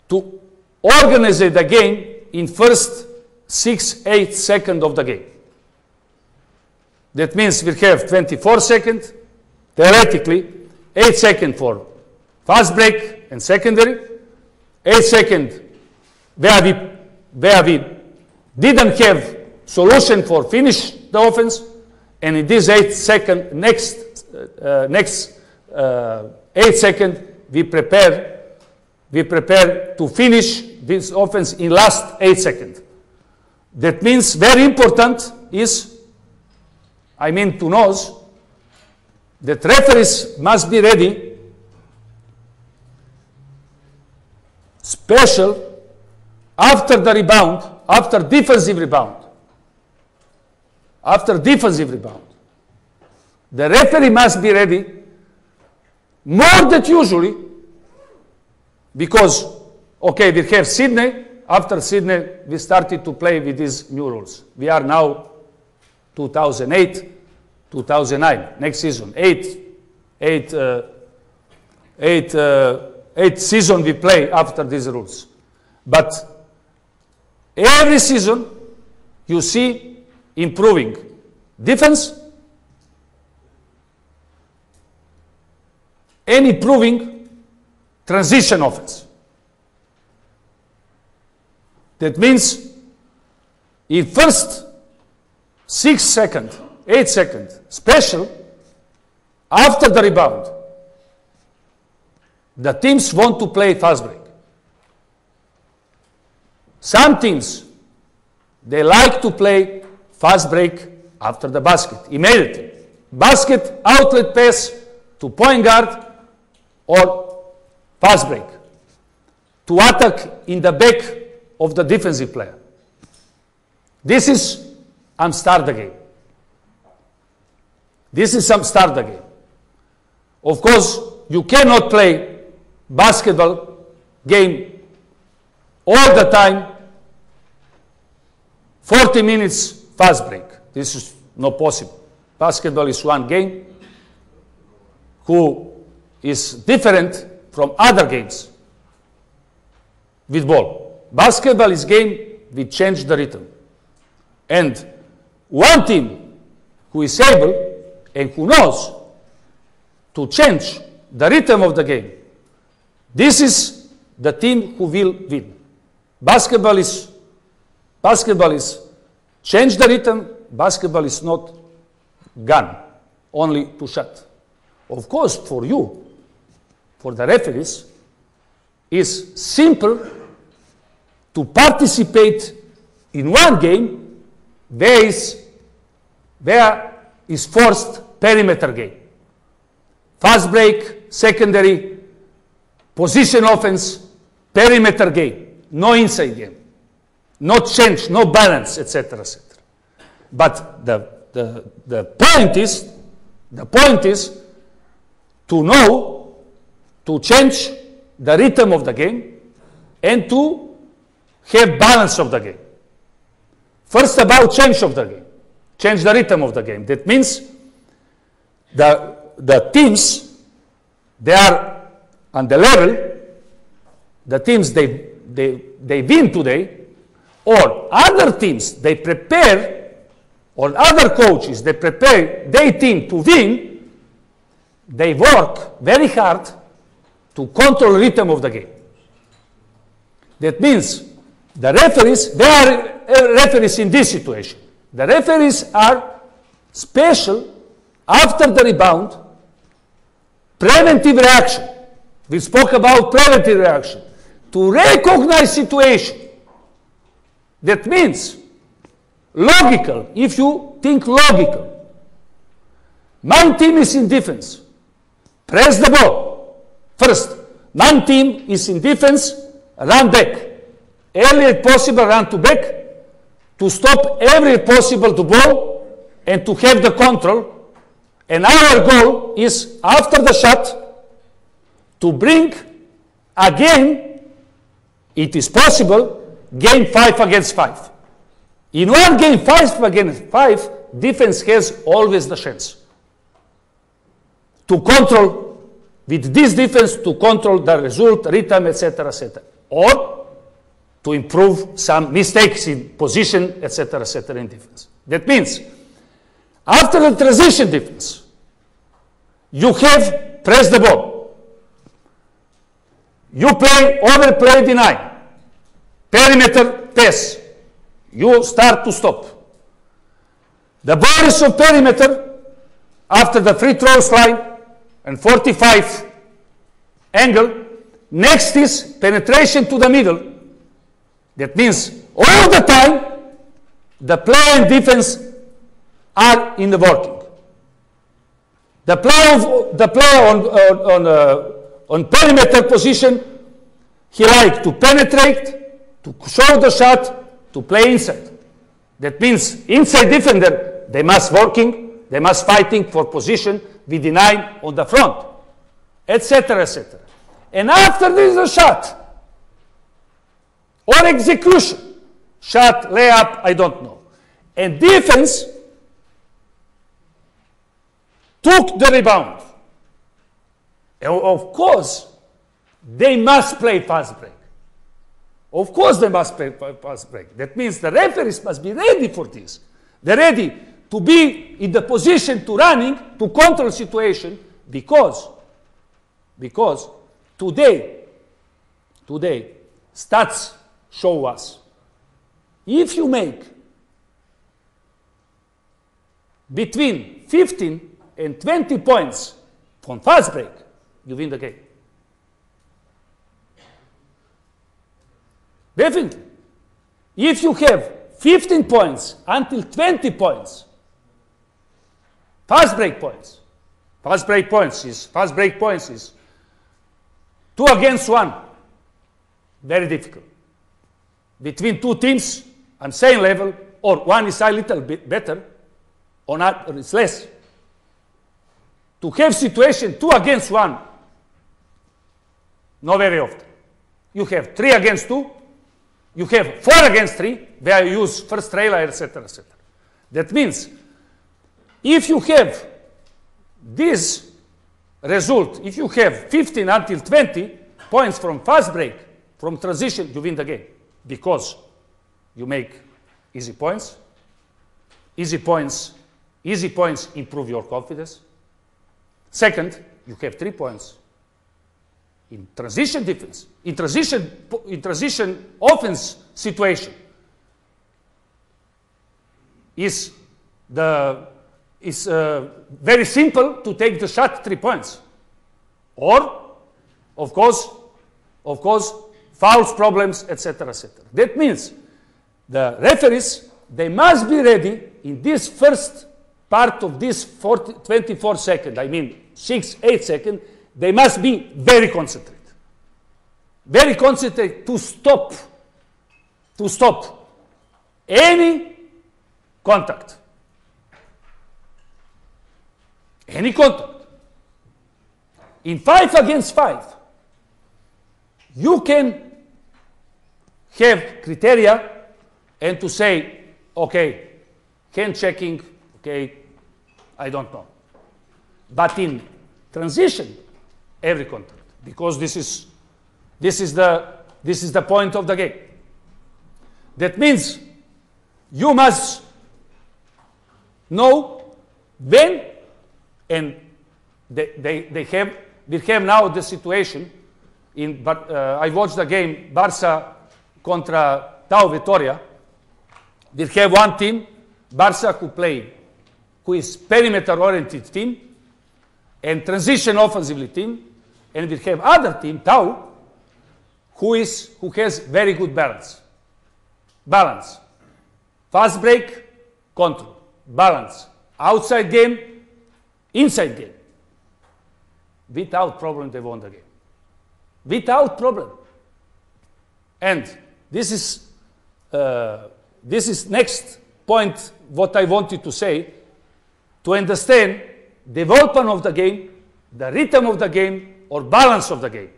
to organize the game in first 6-8 seconds of the game. That means we have 24 seconds, theoretically, 8 seconds for fast break and secondary, 8 seconds where we didn't have solution for finish the offense, and in this 8 seconds, next 8 seconds, we prepare to finish this offense in last 8 seconds. That means very important is, to know that referees must be ready, special, after the rebound, after defensive rebound. The referee must be ready more than usually, because, okay, we have Sydney. After Sydney, we started to play with these new rules. We are now 2008, 2009, next season. Eight season we play after these rules. But every season, you see improving defense and improving transition offense. That means in first 6 seconds, 8 seconds, special, after the rebound, the teams want to play fast break. Some teams, they like to play fast break after the basket, immediately. Basket, outlet pass to point guard or fast break to attack in the back of the defensive player. This is start the game. Start the game. Of course, you cannot play basketball game all the time, 40 minutes fast break. This is not possible. Basketball is one game who is different from other games with ball. Basketball is game we change the rhythm. And one team who is able and who knows to change the rhythm of the game, this is the team who will win. Basketball is change the rhythm. Basketball is not gun, only to shot. Of course, for you, for the referees, is simple to participate in one game where is forced perimeter game. Fast break, secondary, position offense, perimeter game, no inside game, no change, no balance, etc., etc. But the point is to know, to change the rhythm of the game and to have balance of the game. First about change of the game. Change the rhythm of the game. That means the teams, they are on the level, the teams they win today, or other teams they prepare, or other coaches they prepare their team to win, they work very hard to control rhythm of the game. That means the referees, they are referees in this situation. The referees are special after the rebound, preventive reaction. We spoke about preventive reaction. To recognize situation. That means logical, if you think logical. My team is in defense. Press the ball. First, my team is in defense, run back. Earlier possible, run to back, to stop every possible to ball and to have the control. And our goal is, after the shot, to bring again, it is possible, game 5 against 5. In one game 5 against 5, defense has always the chance to control, with this defense, to control the result, rhythm, etc., etc. Or to improve some mistakes in position, etc., etc., in defense. That means, after the transition defense, you have press the ball. You play, overplay, deny. Perimeter, pass. You start to stop. The ball is on perimeter after the free throws line and 45 angle. Next is penetration to the middle. That means all the time the player and defense are in the working. The player on perimeter position, he likes to penetrate, to show the shot, to play inside. That means inside defender, they must working, they must fighting for position with the 9 on the front, etc., etc. And after this is a shot, or execution, shot, layup, I don't know. And defense took the rebound. And of course, they must play fast break. Of course they must play fast break. That means the referees must be ready for this. They're ready to be in the position to running, to control situation, because today, stats show us, if you make between 15 and 20 points from fast break, you win the game. Definitely. If you have 15 points until 20 points, fast break points is 2 against 1, very difficult. Between two teams on same level, or one is a little bit better, or not, or it's less. To have situation 2 against 1, not very often. You have 3 against 2, you have 4 against 3, where you use first trailer, etc., etc. That means, if you have this result, if you have 15 until 20 points from fast break, from transition, you win the game. Because you make easy points. Easy points improve your confidence. Second, you have 3 points. In transition defense, in transition offense situation, is very simple to take the shot 3 points. Or, of course, fouls problems, etc., etc. That means the referees, they must be ready in this first part of this 24 seconds, I mean 6-8 seconds, they must be very concentrated. Very concentrated to stop any contact. Any contact. In 5 against 5, you can have criteria and to say, okay, hand checking, okay, I don't know. But in transition, every contact, because this is the point of the game. That means you must know when, and we have now the situation but I watched the game Barça contra Tau Vitoria. We have one team, Barça, who is perimeter-oriented team and transition offensively team, and we have other team, Tau, who has very good balance. Fast break, control. Balance. Outside game, inside game. Without problem, they won the game. Without problem. And this is next point what I wanted to say, to understand development of the game, the rhythm of the game, or balance of the game.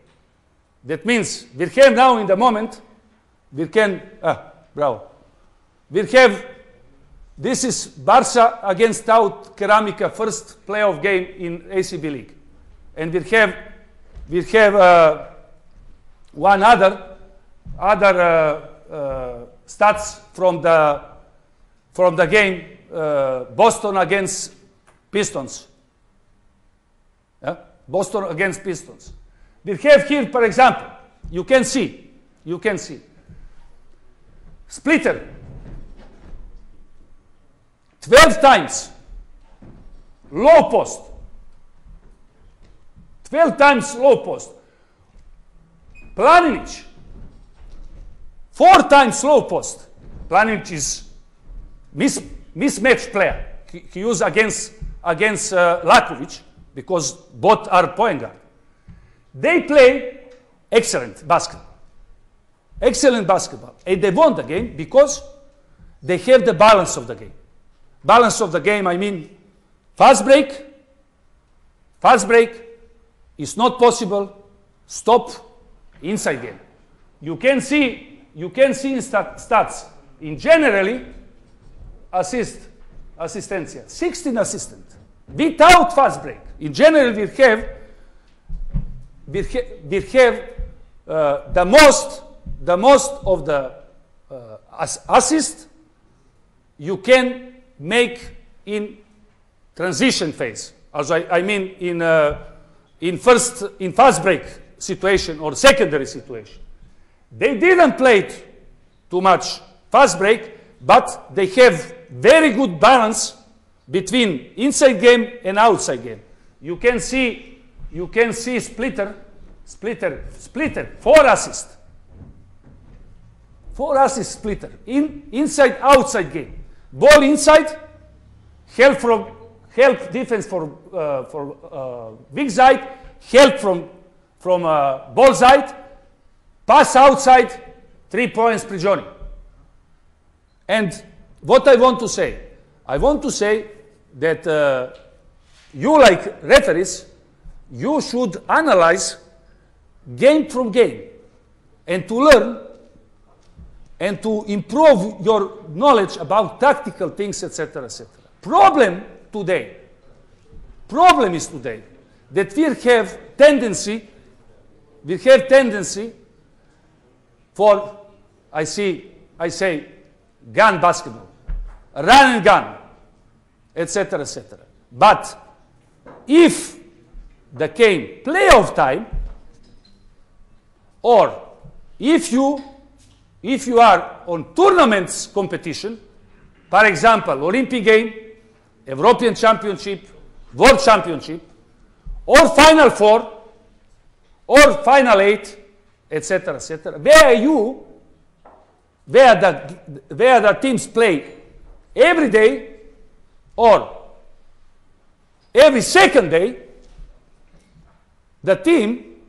That means we have now in the moment, we can, we have, this is Barça against Tau Ceramica, first playoff game in ACB League. And we have one other stats from the game Boston against Pistons. Yeah? Boston against Pistons. We have here, for example, you can see, splitter, 12 times, low post, 12 times low post. Planinic, 4 times low post. Planinic is mismatched player. He used against Lakovic because both are point guard. They play excellent basketball. Excellent basketball. And they won the game because they have the balance of the game. Balance of the game, I mean, fast break is not possible, stop, inside game. You can see in stats, in generally, assistencia, 16 assistants, without fast break. In general, we have the most of the assist you can make in transition phase. As I mean in fast break situation or secondary situation. They didn't play too much fast break, but they have very good balance between inside game and outside game. You can see splitter, 4 assists. 4 assists splitter, inside, outside game. Ball inside, help defense for big side, help from ball side, pass outside, 3 points prigioni. And what I want to say that you like referees, you should analyze game from game and to learn and to improve your knowledge about tactical things, etc., etc. Problem is today that we have tendency for, I say, gun basketball, run and gun, etc., etc. But if the game playoff time, or if you are on tournaments competition, for example, Olympic game, European Championship, World Championship, or Final Four, or Final 8, etc., etc., where the teams play every day or every second day, the team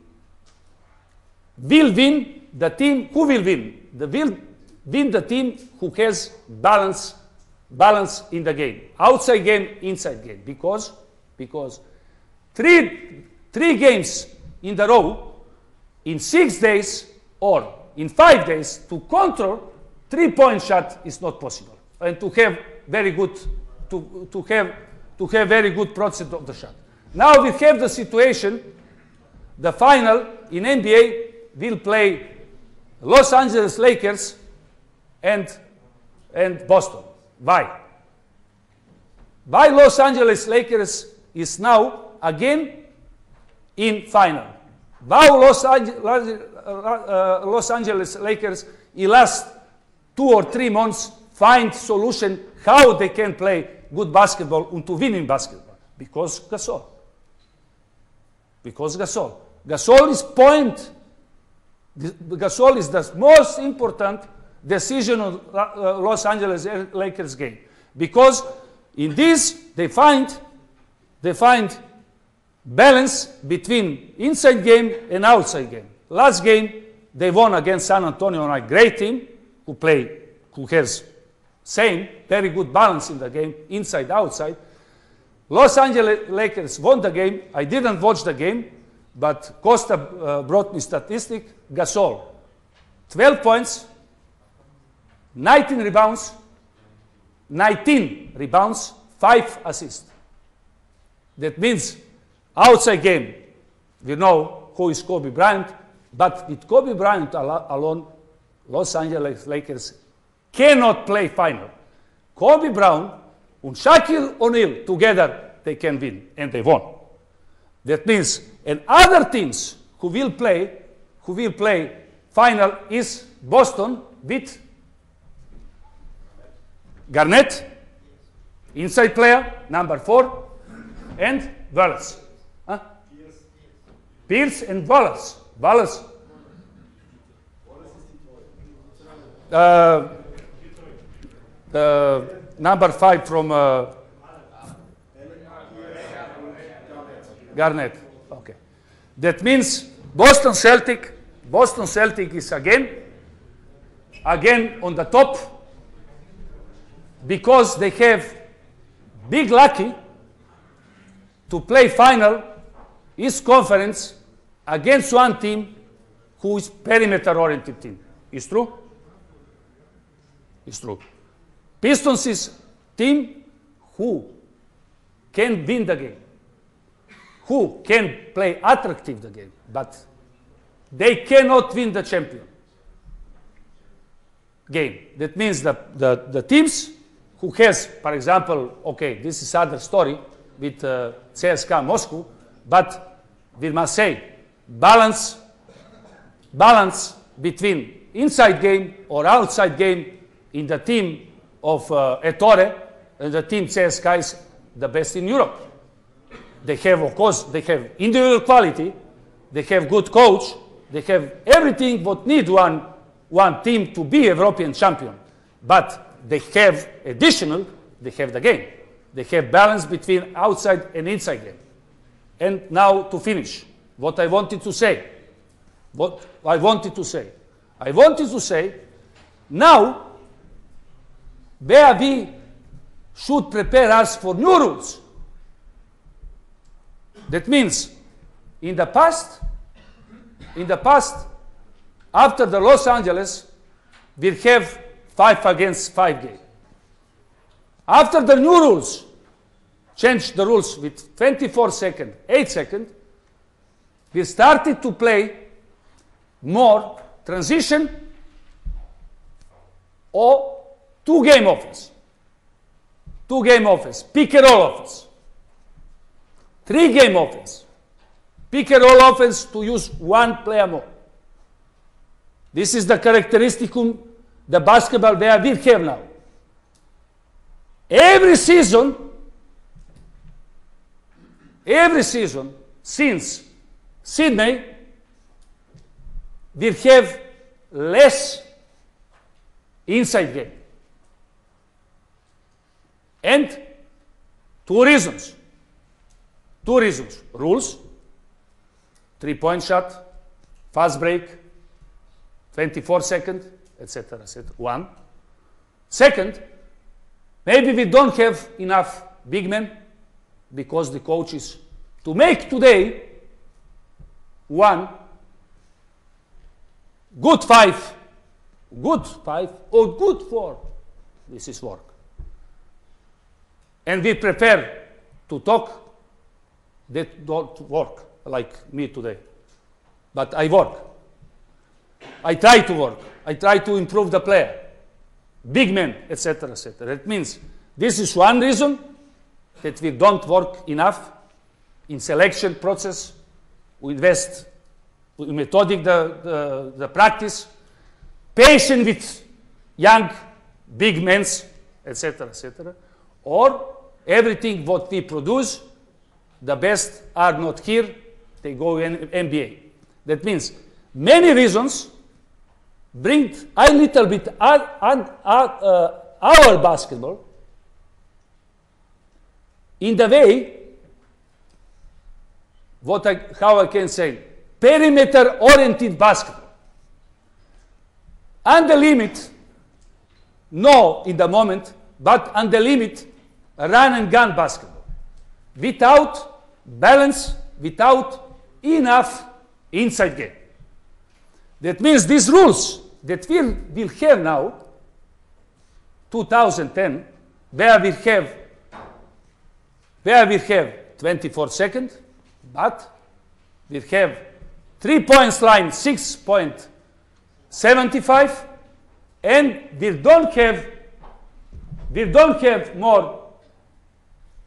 will win. The team who will win? Will win the team who has balance in the game, outside game, inside game, because three games in the row in 6 days or in 5 days to control 3-point shot is not possible, and to have very good to have very good process of the shot. Now we have the situation, the final in NBA will play Los Angeles Lakers and Boston. Why? Why Los Angeles Lakers is now again in final? Why Los Angeles Lakers in last 2 or 3 months find solution how they can play good basketball and to win in basketball? Because Gasol. Because Gasol. Gasol is point. Gasol is the most important decision of Los Angeles Lakers game. Because in this they find balance between inside game and outside game. Last game they won against San Antonio, a great team who has same very good balance in the game, inside outside. Los Angeles Lakers won the game. I didn't watch the game, but Costa brought me statistic. Gasol, 12 points, 19 rebounds, 5 assists. That means outside game, we know who is Kobe Bryant, but with Kobe Bryant alone, Los Angeles Lakers cannot play final. Kobe Bryant and Shaquille O'Neal together, they can win, and they won. That means, and other teams who will play final is Boston with Garnett, inside player, number 4, and Wallace. Huh? Pierce and Wallace. Wallace. Number 5 from Garnett. Okay. That means Boston Celtic is again on the top because they have big lucky to play final East Conference against one team who is perimeter-oriented team. Is true? It's true. Pistons is team who can win the game, who can play attractive the game, but they cannot win the champion game. That means the teams who has, for example, okay, this is other story with CSKA Moscow, but we must say balance between inside game or outside game in the team of Ettore and the team CSKA is the best in Europe. They have, of course, they have individual quality, they have good coach, they have everything what need one team to be European champion. But they have additional, they have the game. They have balance between outside and inside game. And now to finish, what I wanted to say. I wanted to say, now, where we should prepare us for new rules. That means, in the past, after the Los Angeles, we'll have 5 against 5 game. After the new rules, change the rules with 24 seconds, 8 seconds, we started to play more transition or 2-game offense. 2-game offense, pick and roll offense. 3-game offense, pick and roll offense to use one player more. This is the characteristicum, the basketball where we have now. Every season, since Sydney, we have less inside game. And two reasons. Rules, 3-point shot, fast break, 24 seconds, etc. One. Second, maybe we don't have enough big men because the coaches to make today one good 5, or good 4, this is work. And we prefer to talk that don't work, like me today. But I work. I try to work. I try to improve the player. Big men, etc., etc. That means this is one reason that we don't work enough in selection process. We invest in methodic the practice, patient with young, big men, etc., etc. Or everything what we produce, the best are not here, they go in NBA. That means many reasons bring a little bit our basketball in the way, how I can say, perimeter-oriented basketball. And the limit, no in the moment, but on the limit, run and gun basketball. Without balance, without enough inside game. That means these rules that we will have now, 2010, where we have 24 seconds, but we have 3 points line 6.75, and we don't have more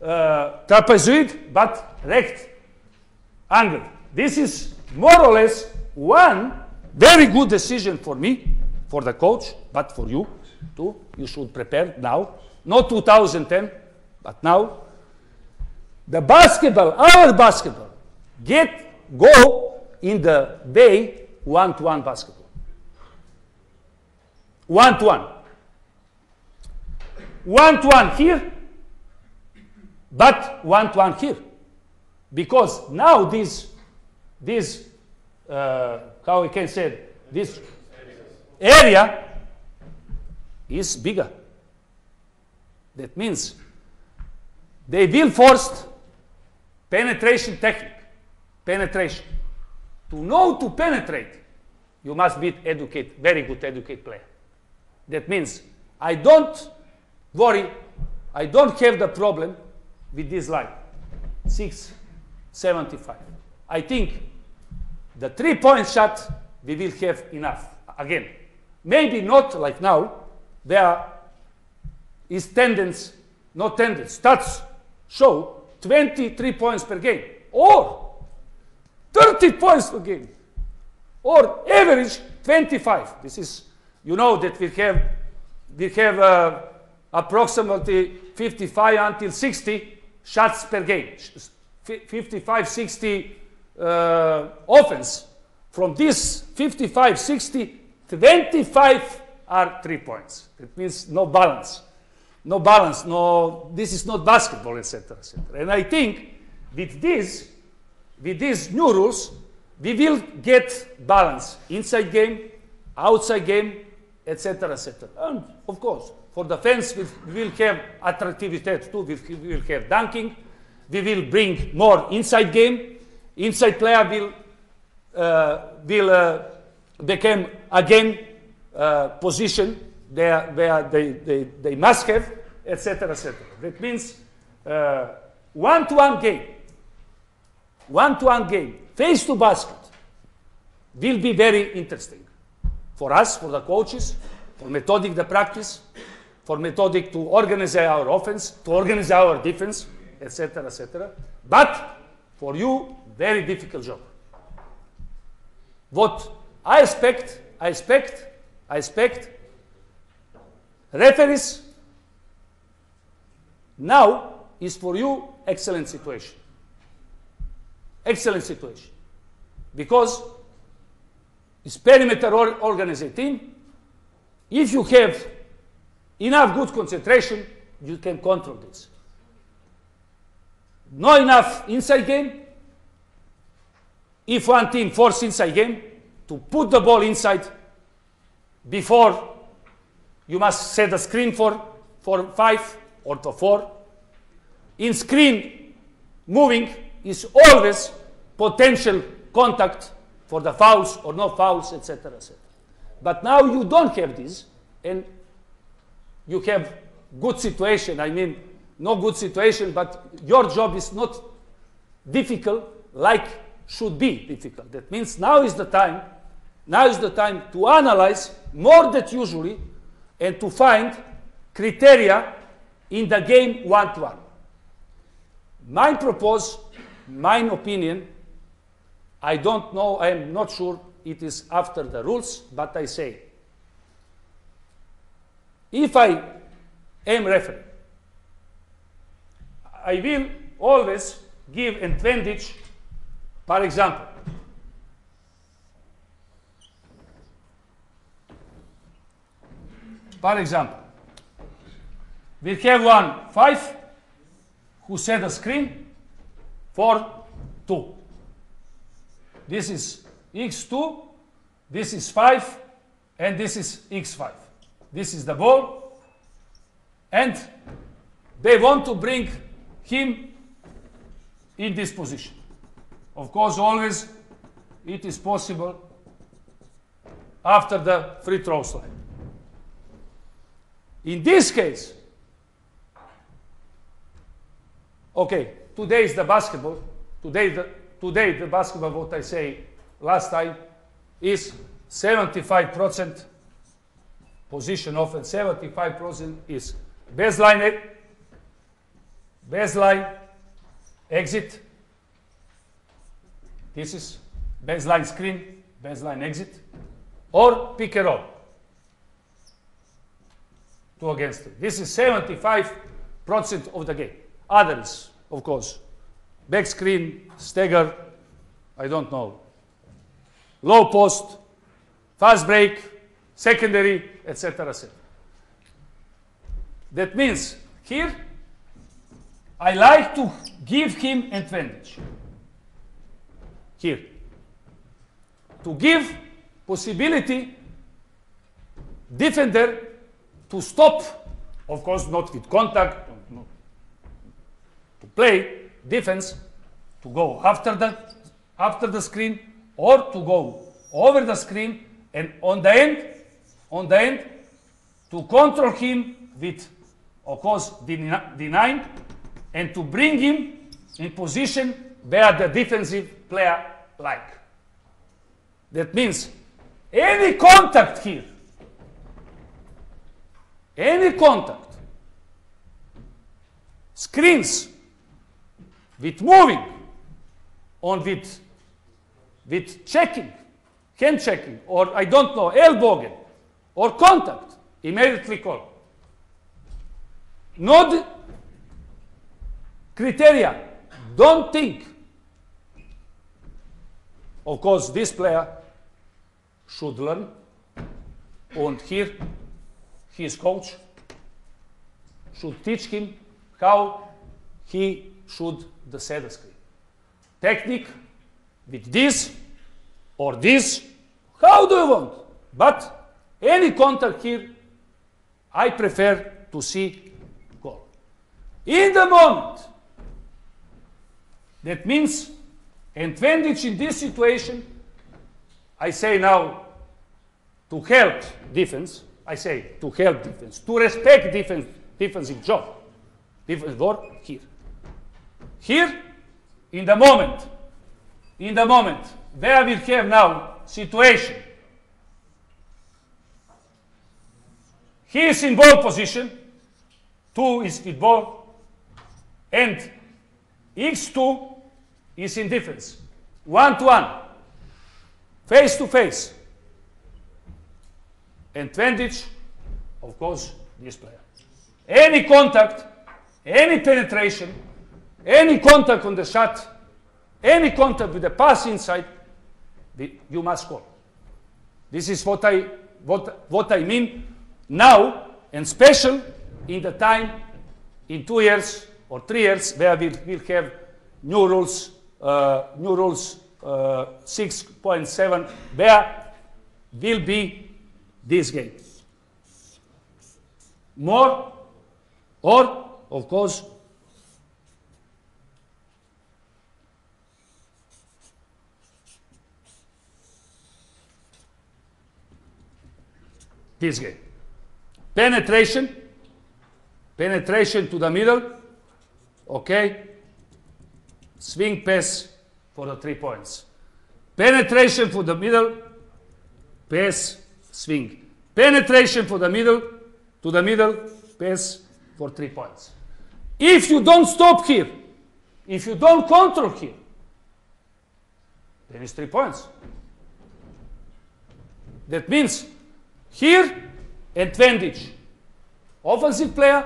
trapezoid, but rectangle. This is more or less one very good decision for me, for the coach, but for you too. You should prepare now, not 2010, but now. The basketball, our basketball, go in the way one-to-one basketball. One-to-one. One-to-one here, but one-to-one here. Because now this how we can say it, this area is bigger. That means they will force penetration technique. Penetration. To know to penetrate, you must be very good educated player. That means I don't worry, I don't have the problem with this line, 6.75. I think the 3-point shot, we will have enough. Again, maybe not like now. There is tendency, not tendency, stats show 23 points per game, or 30 points per game, or average 25. This is, you know that we have approximately 55 until 60 shots per game, 55, 60 offense. From this 55, 60, 25 are 3 points. It means no balance. No balance, no, this is not basketball, etc., etc. And I think with these new rules, we will get balance inside game, outside game, etc., etc. And of course, for the fans, we will have attractivity too. We will have dunking. We will bring more inside game. Inside player will become again position there where they must have, etc., etc. That means one-to-one game, face to basket, will be very interesting for us, for the coaches, for methodic the practice, for methodic to organize our offense, to organize our defense, etc., etc. But for you, very difficult job. What I expect referees now is for you excellent situation. Excellent situation. Because it's perimeter organized team. If you have enough good concentration, you can control this. Not enough inside game. If one team forces inside game to put the ball inside before, you must set a screen for 5 or to 4. In screen, moving is always potential contact for the fouls or no fouls, etc., etc. But now you don't have this, and you have good situation. I mean, no good situation, but your job is not difficult like should be difficult. That means now is the time to analyze more than usually and to find criteria in the game one-to-one. My propose, my opinion, I don't know, I am not sure it is after the rules, but I say, if I am referee, I will always give advantage, for example, we have 1-5 who set a screen 4-2. This is x2, this is 5, and this is x5. This is the ball, and they want to bring him in this position. Of course, always it is possible after the free throw line. In this case, okay, today is the basketball. Today the basketball, what I say last time, is 75% position offense, 75% is baseline exit. This is baseline screen, baseline exit, or pick and roll. 2 against 3. This is 75% of the game. Others, of course, back screen, stagger, I don't know, low post, fast break, secondary, etc., etc. That means here I like to give him advantage. Here, to give possibility defender to stop, of course not with contact, no, to play defense, to go after the screen, or to go over the screen, and on the end to control him with, of course, denying, and to bring him in position where the defensive player like. That means any contact here, any contact, screens with moving, on with checking, hand checking, or I don't know, elbowing, or contact, immediately call. Not criteria. Don't think. Of course, this player should learn, and here his coach should teach him how he should set the screen. Technique with this or this, how do you want? But any contact here, I prefer to see goal. In the moment, that means advantage in this situation, I say now to help defense, to respect defensive job, defensive work here. Here, in the moment, where we have now situation, he is in ball position, 2 is with ball, and x2 is in defense, 1-to-1, face to face. Advantage, of course, this player. Any contact, any penetration, any contact on the shot, any contact with the pass inside, you must score. This is what I mean now, and special in the time, in 2 years or 3 years, where we'll have new rules 6.7, where will be this game. More, or, of course, this game. Penetration to the middle, okay? Swing pass for the 3 points. Penetration for the middle, pass, swing. Penetration for the middle, to the middle, pass for 3 points. If you don't stop here, if you don't control here, then it's 3 points. That means here, advantage offensive player,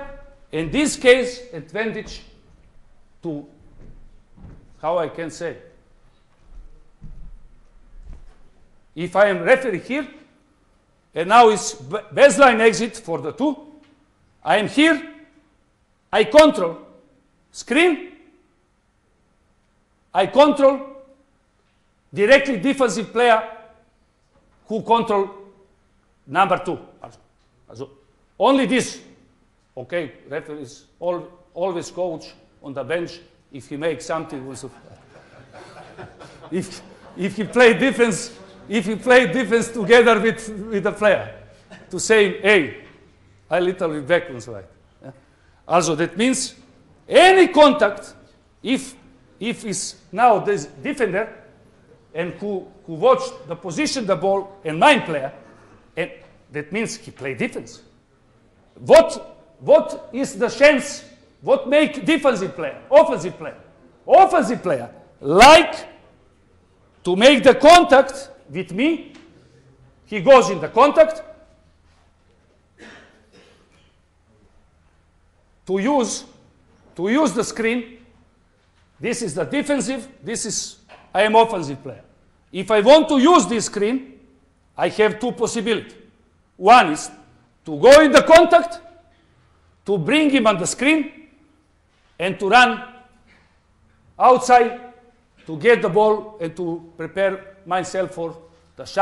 in this case, advantage to, how I can say, if I am referee here, and now it's baseline exit for the 2, I am here, I control screen, I control directly defensive player who control number 2. Also, only this, okay, referees always coach on the bench if he makes something also. if he play defense, together with the player to say, hey, I little bit back and so right. Yeah? Also, that means any contact, if is now this defender and who watch the position the ball and mine player, and that means he play defense. What is the chance? What make defensive player, offensive player like to make the contact with me? He goes in the contact to use the screen. This is the defensive. I am offensive player. If I want to use this screen, I have 2 possibilities. One is to go in the contact, to bring him on the screen, and to run outside to get the ball and to prepare myself for the shot.